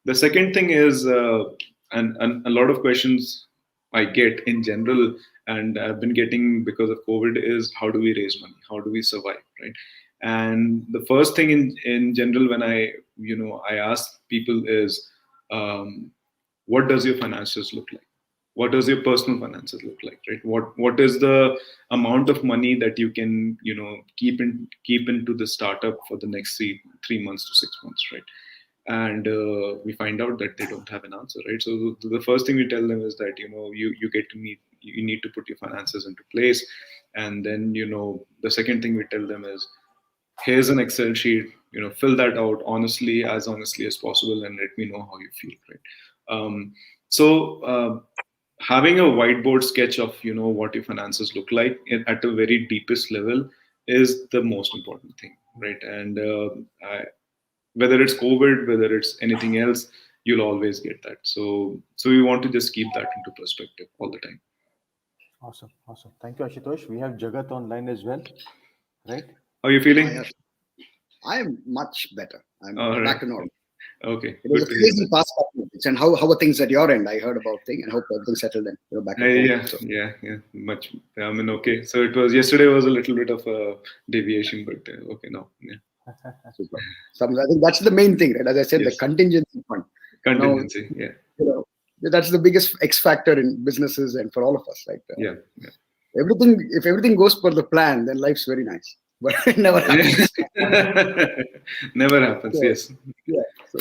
The second thing is, and a lot of questions I get in general, and I've been getting because of COVID, is how do we raise money? How do we survive, right? And the first thing in general when I ask people is, what does your finances look like? What does your personal finances look like, right? What is the amount of money that you can keep into the startup for the next 3 months to 6 months, right? And we find out that they don't have an answer, right? So the first thing we tell them is that you need to put your finances into place. And then the second thing we tell them is, here's an Excel sheet, fill that out honestly as possible, and let me know how you feel, right? So having a whiteboard sketch of what your finances look like at a very deepest level is the most important thing, right? And whether it's COVID, whether it's anything else, you'll always get that. So we want to just keep that into perspective all the time. Awesome. Awesome. Thank you, Ashutosh. We have Jagat online as well, right? How are you I, feeling? I am much better. I'm All right. back to normal. Okay. It was Good a to hear crazy that. past couple of weeks. And how are things at your end? I heard about things and hope everything settled and you're back at home. Yeah, So yeah. Much. I mean, okay. So it was yesterday was a little bit of a deviation, but okay, no. Yeah. super. I think that's the main thing, right? As I said, the Yes. contingency fund. Now, Contingency. Yeah. that's the biggest X factor in businesses and for all of us, right? Yeah. Yeah. If everything goes per the plan, then life's very nice. But it never happens. Never happens. So, Yes. yeah. So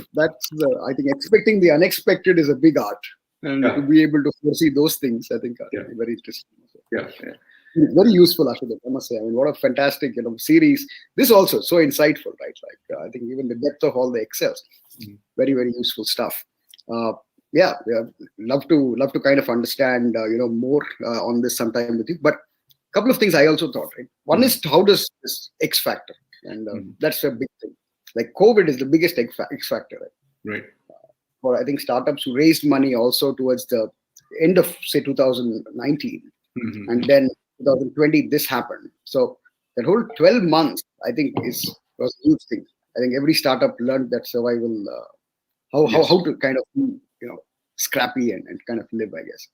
I think expecting the unexpected is a big art. And Yeah. to be able to foresee those things, I think are Yeah. very interesting. Yeah. Yeah. It's very useful, Ashutosh, I must say. I mean, what a fantastic, series. This also so insightful, right? Like I think even the depth of all the excels, very very useful stuff. Yeah, love to kind of understand, more on this sometime with you. But a couple of things I also thought, right? One is how does this X factor, and that's a big thing. Like COVID is the biggest X factor, right? Right. For I think startups who raised money also towards the end of say 2019, and then 2020 this happened. So that whole 12 months I think was a huge thing. I think every startup learned that survival, Yes. how to kind of be, scrappy and kind of live, I guess.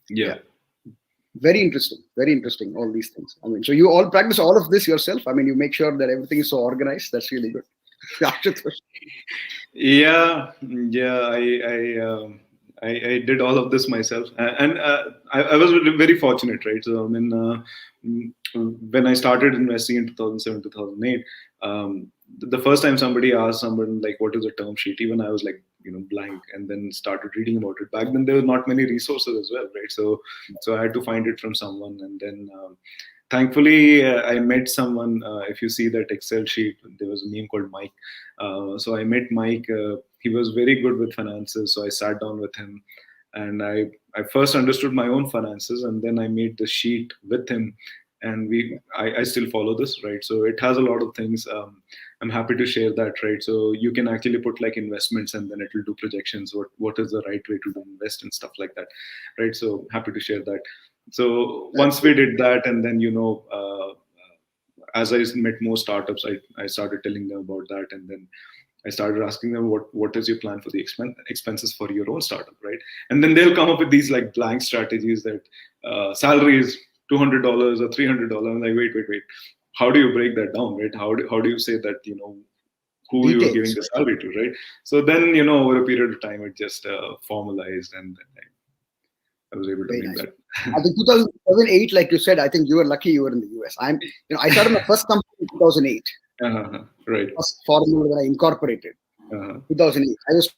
Yeah. Very interesting all these things. I mean, so you all practice all of this yourself? I mean, you make sure that everything is so organized. That's really good. Yeah. I did all of this myself, and I was very fortunate, right? So I mean, when I started investing in 2007, 2008, the first time somebody asked someone like, "What is a term sheet?" Even I was like, blank, and then started reading about it. Back then, there were not many resources as well, right? So I had to find it from someone, and then. Thankfully, I met someone. If you see that Excel sheet, there was a name called Mike. So I met Mike. He was very good with finances. So I sat down with him, and I first understood my own finances, and then I made the sheet with him. And I still follow this, right? So it has a lot of things. I'm happy to share that, right? So you can actually put like investments, and then it will do projections. What is the right way to invest and stuff like that, right? So happy to share that. So once we did that, and then as I met more startups, I started telling them about that, and then I started asking them what is your plan for the expenses for your own startup, right? And then they'll come up with these like blank strategies that salary is $200 or $300. I'm like, wait. How do you break that down, right? How do you say that who you're giving Details. the salary to, right? So then over a period of time, it just formalized, and then I was able to Very make nice. that. I think 2008, like you said, I think you were lucky you were in the US. I started my first company in 2008. Right. First foreigner that I incorporated. 2008. I was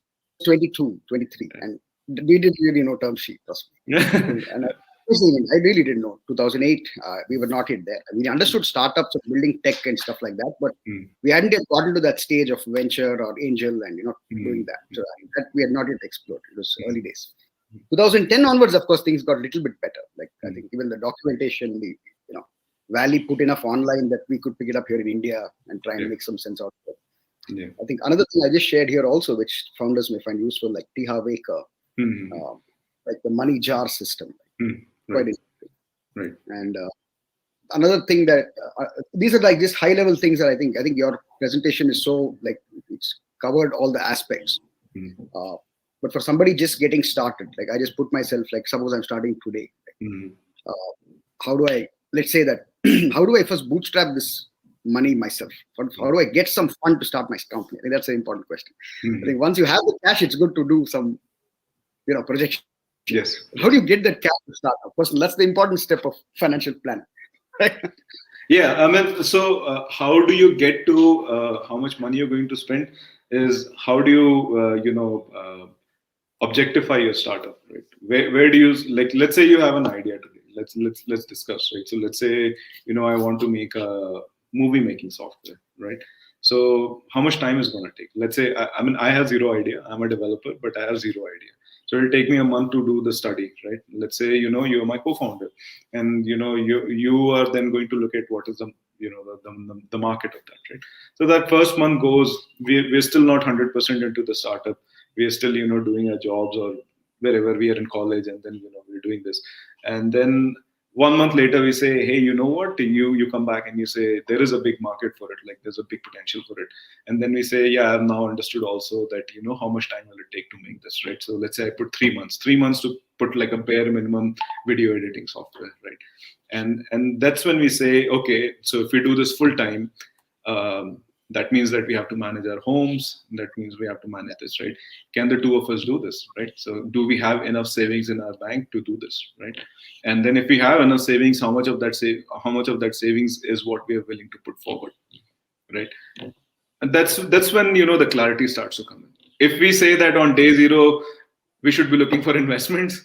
22, 23, and we did really no term sheet. Trust me. And I really didn't know. 2008, we were not yet there. We understood startups and building tech and stuff like that, but we hadn't yet gotten to that stage of venture or angel and doing that. So that we had not yet explored. It was early days. 2010 onwards, of course, things got a little bit better. Like I think even the documentation, the Valley put enough online that we could pick it up here in India and try and make some sense out of it. Yeah. I think another thing I just shared here also, which founders may find useful, like Tiha Waker, like the money jar system. Quite interesting. Right. And another thing that these are like just high level things that I think your presentation is so like it's covered all the aspects. But for somebody just getting started, like I just put myself, like suppose I'm starting today. How do I, let's say that, how do I first bootstrap this money myself? How do I get some fund to start my company? I think that's an important question. I think once you have the cash, it's good to do some, projection. Yes. How do you get that cash to start up? First, that's the important step of financial planning. Yeah, I mean, so how do you get to how much money you're going to spend? Is how do you objectify your startup, right? Where do you like? Let's say you have an idea today. Let's discuss, right? So let's say I want to make a movie making software, right? So how much time is going to take? Let's say I have zero idea. I'm a developer, but I have zero idea. So it'll take me a month to do the study, right? Let's say you're my co-founder, and you are then going to look at what is the market of that, right? So that first month goes, we're still not 100% into the startup. We're still doing our jobs or wherever we are in college, and then we're doing this, and then 1 month later we say, hey, you know what, you come back and you say there is a big market for it, like there's a big potential for it, and then we say, yeah, I've now understood also that how much time will it take to make this, right? So let's say I put 3 months to put like a bare minimum video editing software, right? And that's when we say, okay, so if we do this full time, that means that we have to manage our homes. That means we have to manage this, right? Can the two of us do this, right? So do we have enough savings in our bank to do this, right? And then if we have enough savings, how much of that savings is what we are willing to put forward, right? And that's when the clarity starts to come in. If we say that on day zero we should be looking for investments,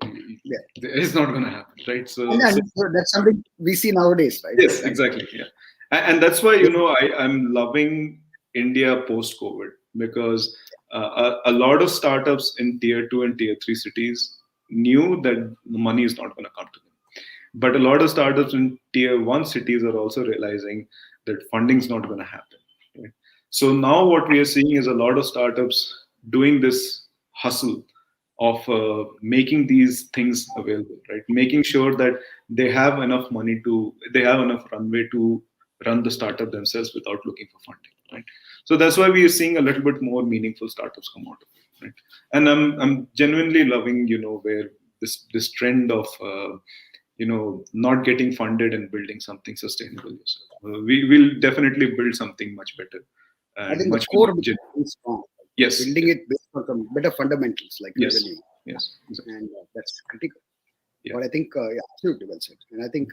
it's not going to happen, right? So that's something we see nowadays, right? Yes, exactly. Yeah. And that's why I'm loving India post-COVID, because a lot of startups in tier 2 and tier 3 cities knew that the money is not going to come to them. But a lot of startups in tier 1 cities are also realizing that funding is not going to happen. Right? So now what we are seeing is a lot of startups doing this hustle of making these things available, right? Making sure that they have enough runway to run the startup themselves without looking for funding, right? So that's why we are seeing a little bit more meaningful startups come out of it, right? And I'm genuinely loving, where this trend of not getting funded and building something sustainable yourself. We will definitely build something much better. I think the core is strong. Yes. Building it based on some better fundamentals like revenue. Yes. Exactly. And that's critical. Yeah. But I think, absolutely well said. And I think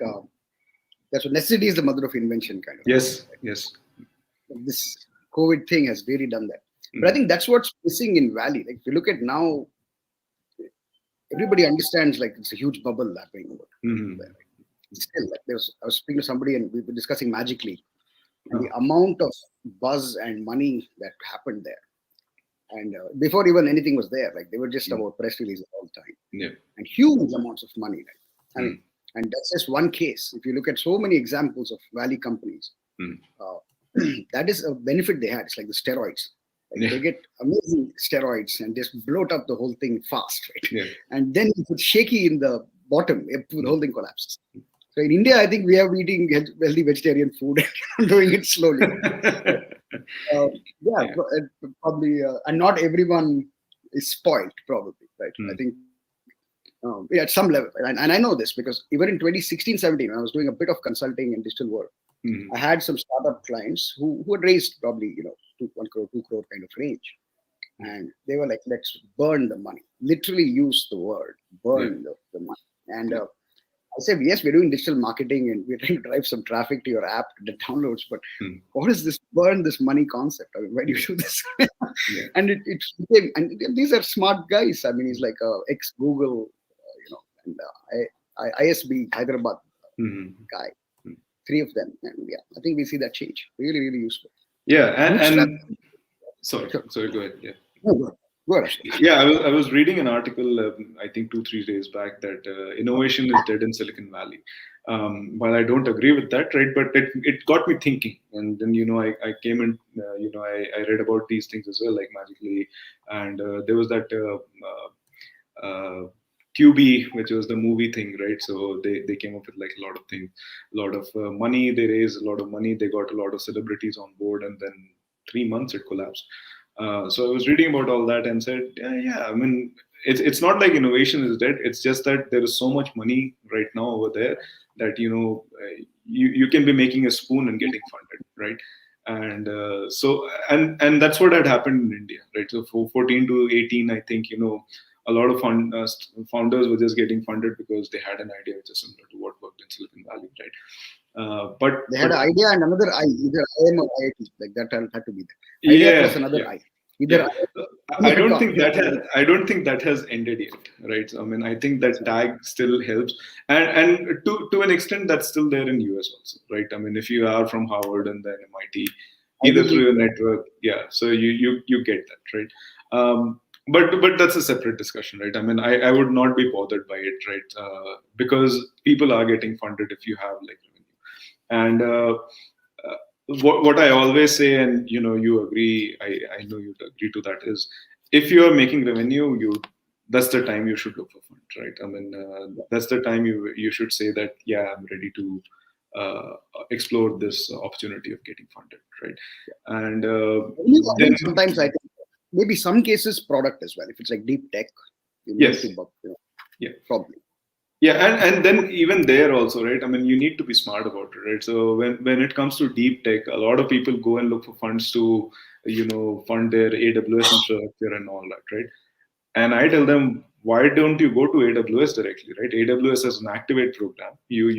that's what necessity is the mother of invention, kind of. Yes. Yes. This COVID thing has really done that. But I think that's what's missing in Valley. Like if you look at now, everybody understands like it's a huge bubble happening over there. Still, like I was speaking to somebody and we were discussing Magically, and the amount of buzz and money that happened there. And before even anything was there, like they were just about press releases all the time. Yeah. And huge amounts of money. Right? And that's just one case. If you look at so many examples of Valley companies, that is a benefit they had. It's like the steroids. Like they get amazing steroids and just bloat up the whole thing fast, right? Yeah. And then if it's shaky in the bottom, the whole thing collapses. So in India, I think we are eating healthy vegetarian food and doing it slowly. Probably, and not everyone is spoiled, probably, right? I think at some level, and I know this because even in 2016-17, when I was doing a bit of consulting in digital world, I had some startup clients who had raised probably 1 crore, 2 crore kind of range, and they were like, let's burn the money. Literally use the word burn the money. And I said, yes, we're doing digital marketing and we're trying to drive some traffic to your app to the downloads, but what is this burn this money concept? I mean, why do you do this? And it became, and these are smart guys. I mean, he's like ex-Google, And ISB Hyderabad Mhm. guy, Mhm. 3 of them, and yeah, I think we see that change. Really, really useful. Yeah, Bootstrap. and sorry, Sure. sorry, go ahead. Yeah. No, go ahead, Ashutosh. Yeah, I was reading an article, I think 2 3 days back, that innovation is dead in Silicon Valley. While I don't agree with that, right, but it got me thinking, and then I came in, I read about these things as well, like Magically, and there was that QB, which was the movie thing, right? So they came up with like a lot of things, a lot of money. They raised a lot of money. They got a lot of celebrities on board, and then 3 months it collapsed. So I was reading about all that and said, yeah, I mean, it's not like innovation is dead. It's just that there is so much money right now over there that you can be making a spoon and getting funded, right? And and that's what had happened in India, right? So for 14 to 18, I think a lot of founders were just getting funded because they had an idea which is similar to what worked in Silicon Valley, right? They had an idea and another I, either IM or IIT, like that had to be there. Idea yeah, plus another yeah. I. Either I don't think that I don't think that has ended yet, right? So, I mean, I think that tag still helps, and to an extent that's still there in US also, right? I mean, if you are from Harvard and then MIT, either through your network, yeah. So you get that, right? But that's a separate discussion, right? I mean, I would not be bothered by it, right? Because people are getting funded if you have like revenue, and what I always say, and you agree, I know you'd agree to that, is if you are making revenue, that's the time you should look for funds, right? I mean, that's the time you should say that, yeah, I'm ready to explore this opportunity of getting funded, right? And then sometimes I think maybe some cases product as well. If it's like deep tech, you need yes, to yeah, probably. Yeah, and then even there also, right? I mean, you need to be smart about it, right? So when it comes to deep tech, a lot of people go and look for funds to, fund their AWS infrastructure and all that, right? And I tell them, why don't you go to AWS directly, right? AWS has an Activate program. You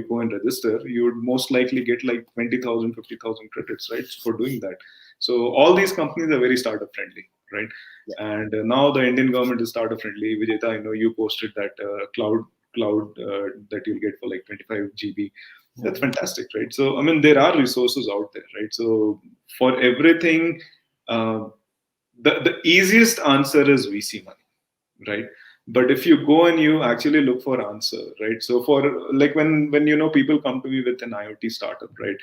go and register. You would most likely get like 20,000, 50,000 credits, right, for doing that. So all these companies are very startup friendly, right? Yeah. And now the Indian government is startup friendly. Vijetha, I know you posted that cloud that you'll get for like 25 GB. That's fantastic, right? So I mean, there are resources out there, right? So for everything, the easiest answer is VC money, right? But if you go and you actually look for answer, right? So for like when people come to me with an IoT startup, right,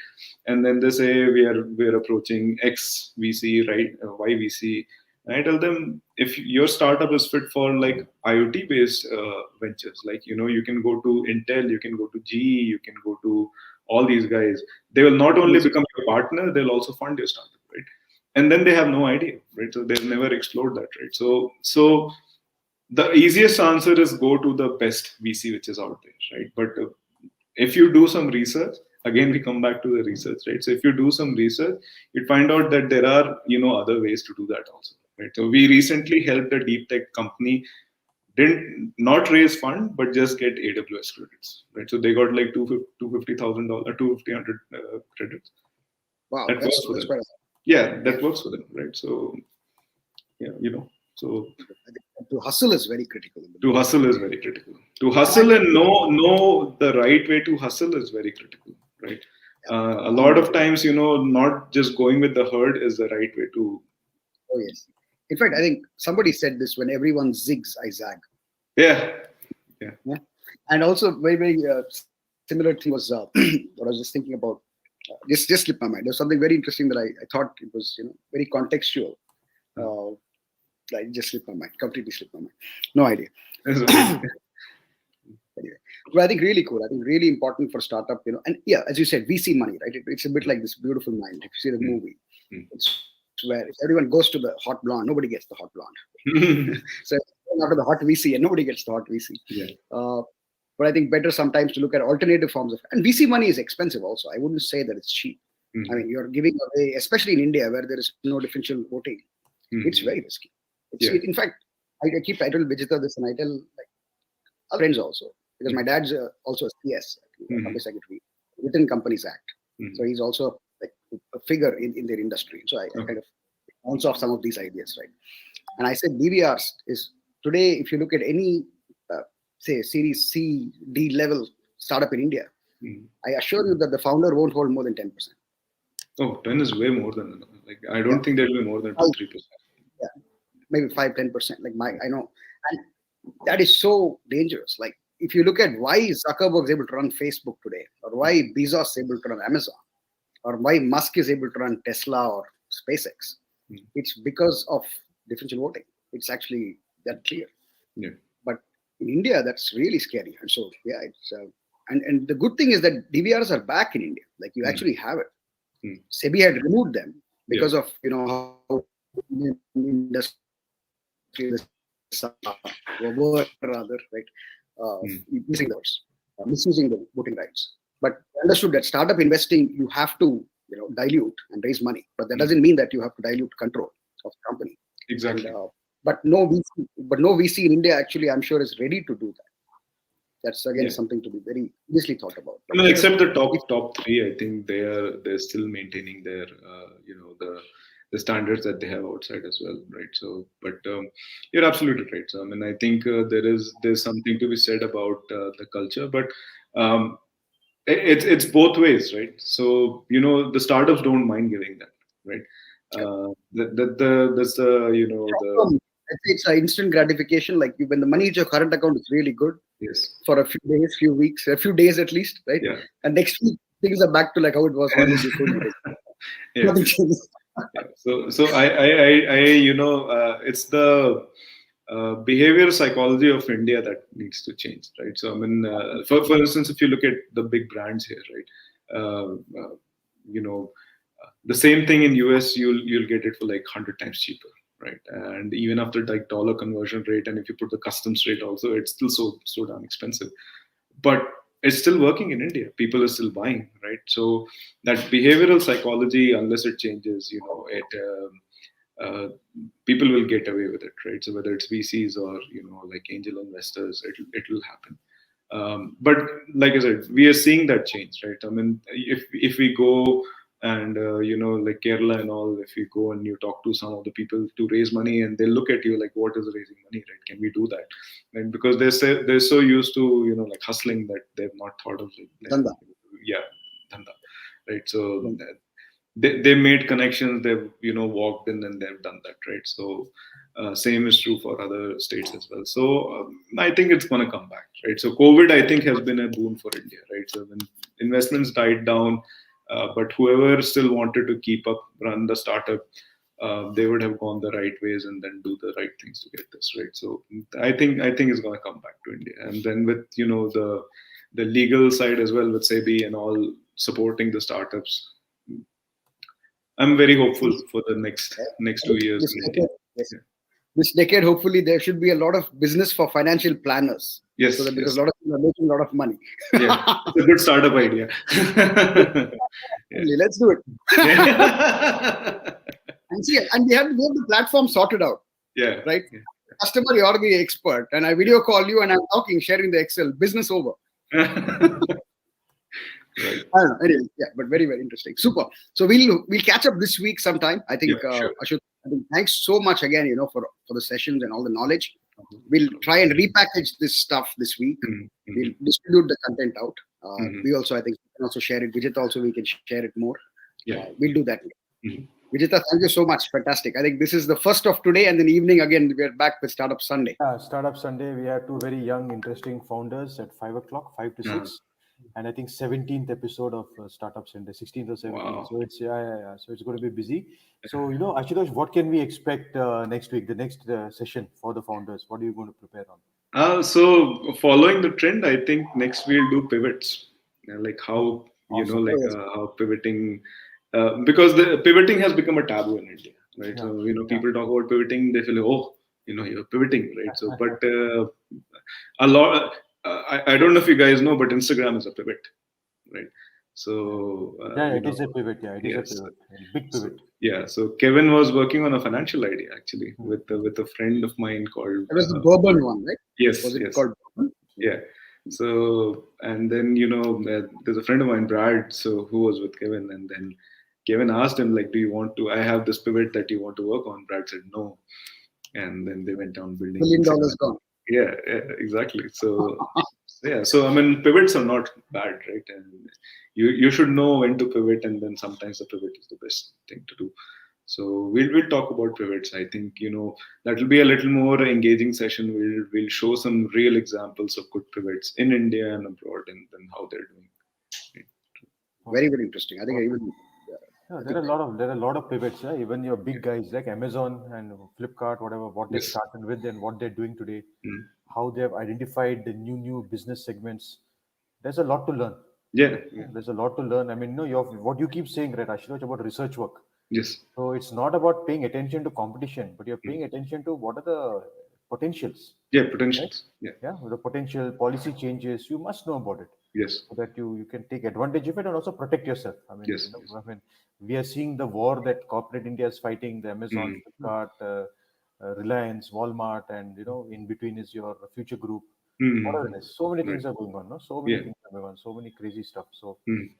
and then they say we're approaching X VC, right, Y VC, and I tell them, if your startup is fit for like IoT based ventures, like you can go to Intel, you can go to GE, you can go to all these guys. They will not only become your partner, they'll also fund your startup, right? And then they have no idea, right? So they've never explored that, right? So the easiest answer is go to the best VC which is out there, right? But if you do some research, again we come back to the research, right? So if you do some research, you find out that there are other ways to do that also, right? So we recently helped a deep tech company didn't not raise fund but just get AWS credits, right? So they got like $250,000, 250 credits. Wow, That works for them. Yeah, that works for them, right? So yeah, so to hustle is very critical. To hustle is very critical. To hustle and know the right way to hustle is very critical, right? A lot of times, not just going with the herd is the right way to. Oh yes. In fact, I think somebody said this: when everyone zigs, I zag. Yeah. And also, very very similar thing was what I was just thinking about. Just slipped my mind. There's something very interesting that I thought it was very contextual. I just slipped my mind. Completely slipped my mind. No idea. Anyway, but I think really cool. I think really important for startup. And yeah, as you said, VC money, right? It's a bit like this Beautiful Mind. If you see the movie, it's where if everyone goes to the hot blonde, nobody gets the hot blonde. So after the hot VC, and nobody gets the hot VC. Yeah. But I think better sometimes to look at alternative forms of, and VC money is expensive also. I wouldn't say that it's cheap. I mean, you're giving away, especially in India where there is no differential voting. It's very risky. In fact, I tell Vijetha this, and I tell like other friends also, because my dad's also a CS, company secretary, within Companies Act. So he's also like a figure in their industry. So I kind of bounce off some of these ideas, right? And I said DVRs is today, if you look at any say Series C, D level startup in India, Mm. I assure you that the founder won't hold more than 10%. Oh, 10 is way more than enough. Like, I Yeah, don't think there'll be more than 2 3%. yeah, maybe 5-10%. Like I know, and that is so dangerous. Like if you look at why Zuckerberg is able to run Facebook today, or why Bezos is able to run Amazon, or why Musk is able to run Tesla or SpaceX, Mm. it's because of differential voting. It's actually that clear. Yeah. But in India, that's really scary. And so, yeah, it's and the good thing is that DVRs are back in India. Like you Mm. actually have it. Mm. SEBI had removed them Yeah. because of how Indian industry were rather right Mm. missing the votes, misusing the voting rights. But understood that startup investing you have to dilute and raise money, but that Mm. doesn't mean that you have to dilute control of the company. Exactly. And but no VC in India actually I'm sure is ready to do that. That's again Yeah. something to be very seriously thought about. I mean, except the If top three, I think they're still maintaining their the standards that they have outside as well, right? So, but you're absolutely right. So, I mean, I think there's something to be said about the culture, but um, it's both ways, right? So, the startups don't mind giving that, right? That's the the I'd say it's an instant gratification. Like when the money in your current account is really good yes, for a few days, few weeks, a few days at least, right? yeah. And next week things are back to like how it was 1 week before you did. Yeah. Nothing changes. Yeah. So it's the behavioral psychology of India that needs to change, right? So I mean, for instance, if you look at the big brands here, right, you know, the same thing in US, you'll get it for like 100 times cheaper, right? And even after like dollar conversion rate, and if you put the customs rate also, it's still so damn expensive. But it's still working in India. People are still buying, right? So that behavioral psychology, unless it changes, people will get away with it, right? So whether it's VCs or like angel investors, it will happen. But like I said, we are seeing that change, right? I mean, if we go and like Kerala and all, if you go and you talk to some of the people to raise money, and they look at you like, what is raising money, right? Can we do that? And because they're so used to like hustling that they've not thought of Danda. yeah, dhanda, right? So they made connections, they've walked in and they've done that, right? So same is true for other states as well. So I think it's going to come back, right? So COVID, I think, has been a boon for India, right? So when investments died down, but whoever still wanted to keep up, run the startup, they would have gone the right ways and then do the right things to get this, right? So I think it's going to come back to India. And then with the legal side as well, with SEBI and all supporting the startups, I'm very hopeful for the next 2 years This in India. decade, yes. This decade, hopefully, there should be a lot of business for financial planners. Yes, So that because yes, a lot of people are making a lot of money. yeah, it's a good startup idea. Yeah. Let's do it. Yeah. And see, and we have the platform sorted out, Yeah. right? Customer, you're the expert, and I video call you, and I'm talking, sharing the Excel. Business over. Right. I don't know. Anyway, yeah, but very, very interesting. Super. So we'll catch up this week sometime. I think, Yeah, sure. Ashut, I think thanks so much again, for the sessions and all the knowledge. We'll try and repackage this stuff this week. Mm-hmm. We'll distribute the content out. Mhm. We also, I think, can also share it. Vijetha also, we can share it more. Yeah. We'll do that. Mhm. Vijetha, thank you so much. Fantastic. I think this is the first of today, and then evening again, we're back with Startup Sunday. Startup Sunday, we have two very young, interesting founders at 5 o'clock, 5 to 6. And I think 17th episode of Startup Sunday, 16th or 17th. Wow. So it's so it's going to be busy. So Ashutosh, what can we expect next week? The next session for the founders. What are you going to prepare on? So following the trend, I think next we'll do pivots, like how Awesome. how pivoting, because the pivoting has become a taboo in India, right? Yeah. So people talk about pivoting, they feel, oh, you're pivoting, right? So but a lot, I don't know if you guys know, but Instagram is a pivot, right? So It is a pivot. Yeah, it is yes. a pivot. Big pivot. So Kevin was working on a financial idea actually with a friend of mine called. It was the Bourbon one, right? Yes. Was it yes. called Bourbon? Yeah. So and then there's a friend of mine, Brad, so who was with Kevin, and then Kevin asked him like, "Do you want to? I have this pivot that you want to work on." Brad said no, and then they went down building. $1 billion gone. Yeah, exactly. So yeah, so I mean, pivots are not bad, right? And you should know when to pivot, and then sometimes the pivot is the best thing to do. So we'll talk about pivots. I think that will be a little more engaging session. We'll show some real examples of good pivots in India and abroad, and then how they're doing. Right? Very, very interesting. I think Okay. even Yeah, I there are think a lot of pivots. Yeah? Even your big guys like Amazon and Flipkart, whatever, what they Yes. started with and what they're doing today, Mm. how they have identified the new business segments. There's a lot to learn. Yeah. Yeah. There's a lot to learn. I mean, what you keep saying, right, Ashutosh, about research work. Yes. So it's not about paying attention to competition, but you're Mm. paying attention to what are the potentials, Yeah. right? Potentials. Yeah. Yeah, the potential policy changes. You must know about it Yes. so that you can take advantage of it and also protect yourself. Yes. Yes. I mean, we are seeing the war that corporate India is fighting. The Amazon, Mm. Flipkart, Reliance, Walmart, and in between is your future group. Whatever it Mm. is, so many Right. things are going on. No, so many Yeah. things are going on. So many crazy stuff. So Mm.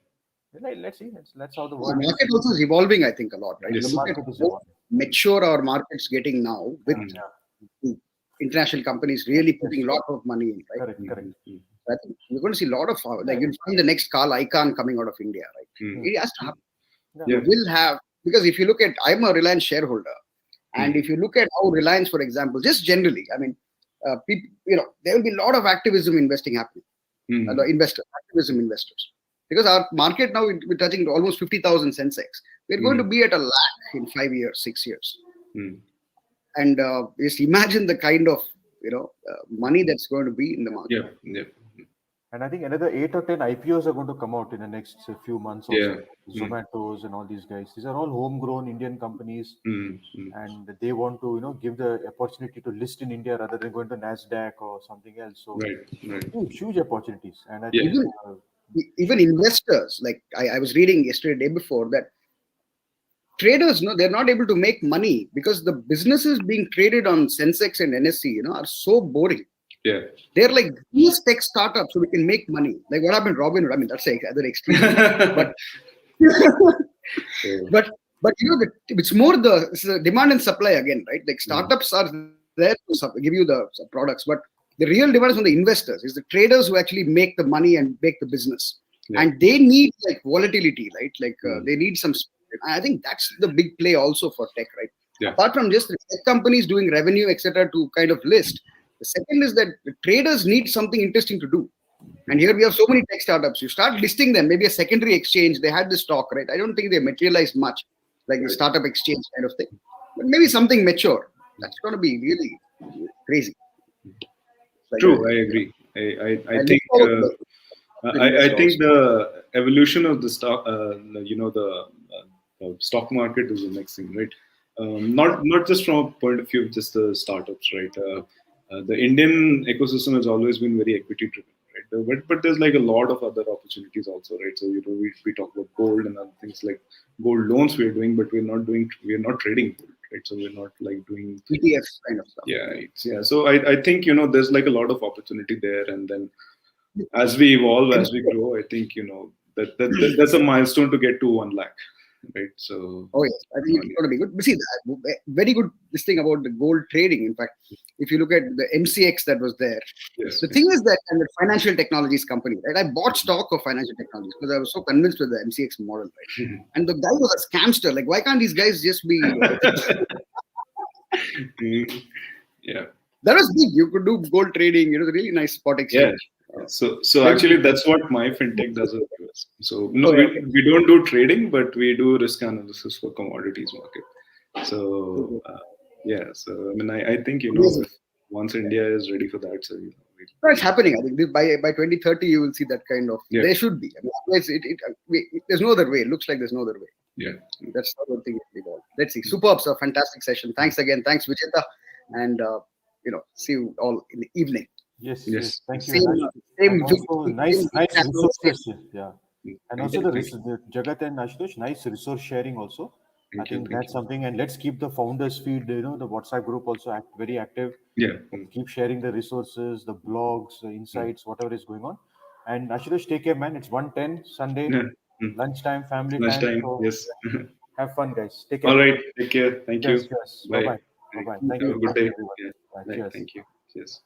let's see. That's how the the world is. market also is evolving, I think, a lot, right? Yeah, the You Yes. look at market is how evolving. mature our market's getting now with Mm. Yeah, international companies really putting a yes, lot of money in, right? correct, correct. Mm. Mm. I think we're going to see a lot of like you'll find the next car icon coming out of India, right? Mm. It has to happen. Yeah, Yeah. You will have, because if you look at, I'm a Reliance shareholder, and Mm. if you look at how Reliance, for example, just generally, I mean, people, there will be a lot of activism investing happening, the Mm. activism investors, because our market now we're touching almost 50,000 Sensex. We're going to Mm. be at a lakh in 5 years, 6 years, Mm. and just imagine the kind of money that's going to be in the market. Yeah. Yeah. and I think another 8 or 10 IPOs are going to come out in the next few months Yeah. also. Mm. Zomato's and all these guys. These are all homegrown Indian companies, Mm. Mm. and they want to give the opportunity to list in India rather than going to Nasdaq or something else. So Right. Right. huge opportunities, and I Yeah. think Even even investors, like I was reading yesterday, day before, that traders, they're not able to make money because the businesses being traded on Sensex and NSE, are so boring. Yeah. They're like these tech startups, so we can make money. Like what happened, Robin? I mean, that's the other extreme. But So, but it's more it's the demand and supply again, right? Like startups are there to give you the products, but the real demand is from the investors. Is the traders who actually make the money and make the business, yeah. and they need like volatility, right? Like Mm. they need some. I think that's the big play also for tech, right? Yeah. Apart from just the tech companies doing revenue, etc., to kind of list. The second is that the traders need something interesting to do. And here we have so many tech startups. You start listing them, maybe a secondary exchange. They had this talk, right? I don't think they materialized much, like the startup exchange kind of thing. But maybe something mature. That's going to be really crazy. Like, True. I agree. I I look think forward to the I invest think also. the evolution of the stock, the stock market is the next thing, right? Not just from a point of view of just the startups, right? The Indian ecosystem has always been very equity driven, right? But there's like a lot of other opportunities also, right? So we talk about gold and other things like gold loans we're doing, but we're not trading gold, right? So we're not like doing ETFs kind of stuff. yeah. So I think there's like a lot of opportunity there, and then as we evolve, as we grow, I think that's a milestone to get to 1 lakh, right? So Oh yes, I think it's going to be good. But see, very good. This thing about the gold trading. In fact, if you look at the MCX that was there, yes, the thing is that and the financial technologies company, right? I bought stock of financial technologies because I was so convinced with the MCX model, right? Mhm. And the guy was a scamster. Like, why can't these guys just be? yeah, That was big. You could do gold trading. It was a really nice spot yeah. exchange. So Maybe. actually, that's what my fintech does in the US. So no, Oh, yeah, okay. we don't do trading, but we do risk analysis for commodities market. So yeah, so I mean, I think Amazing. if once India is ready for that, so No, it's happening. I think by 2030 you will see that kind of. Yeah. There should be. I mean, otherwise there's no other way. It looks like there's no other way. yeah. That's the one thing it evolved. Let's see. Superb, sir. Fantastic session. Thanks again. Thanks, Vijetha. And see you all in the evening. Yes, Yes. yes. Thank you. Same, And same. also nice resources. Yeah. And Thank also you. the Jagat and Ashutosh, nice resource sharing also. I Thank you. think Thank that's something, and let's keep the founders feed, the WhatsApp group also very active. you. Yeah. Let's keep sharing the resources, the blogs, the insights, whatever is going on. And Ashutosh, take care, man. It's 1:10 Sunday, Yeah. Mm. lunchtime, family time. Lunchtime. So Yes. have fun, guys. Take All care. right. Take care. Thank Cheers, you. cheers. Bye Bye. bye. Bye bye. Thank Have you. a good Thank you, day. everyone. Yeah. Bye. Bye. Cheers. Thank you. Cheers.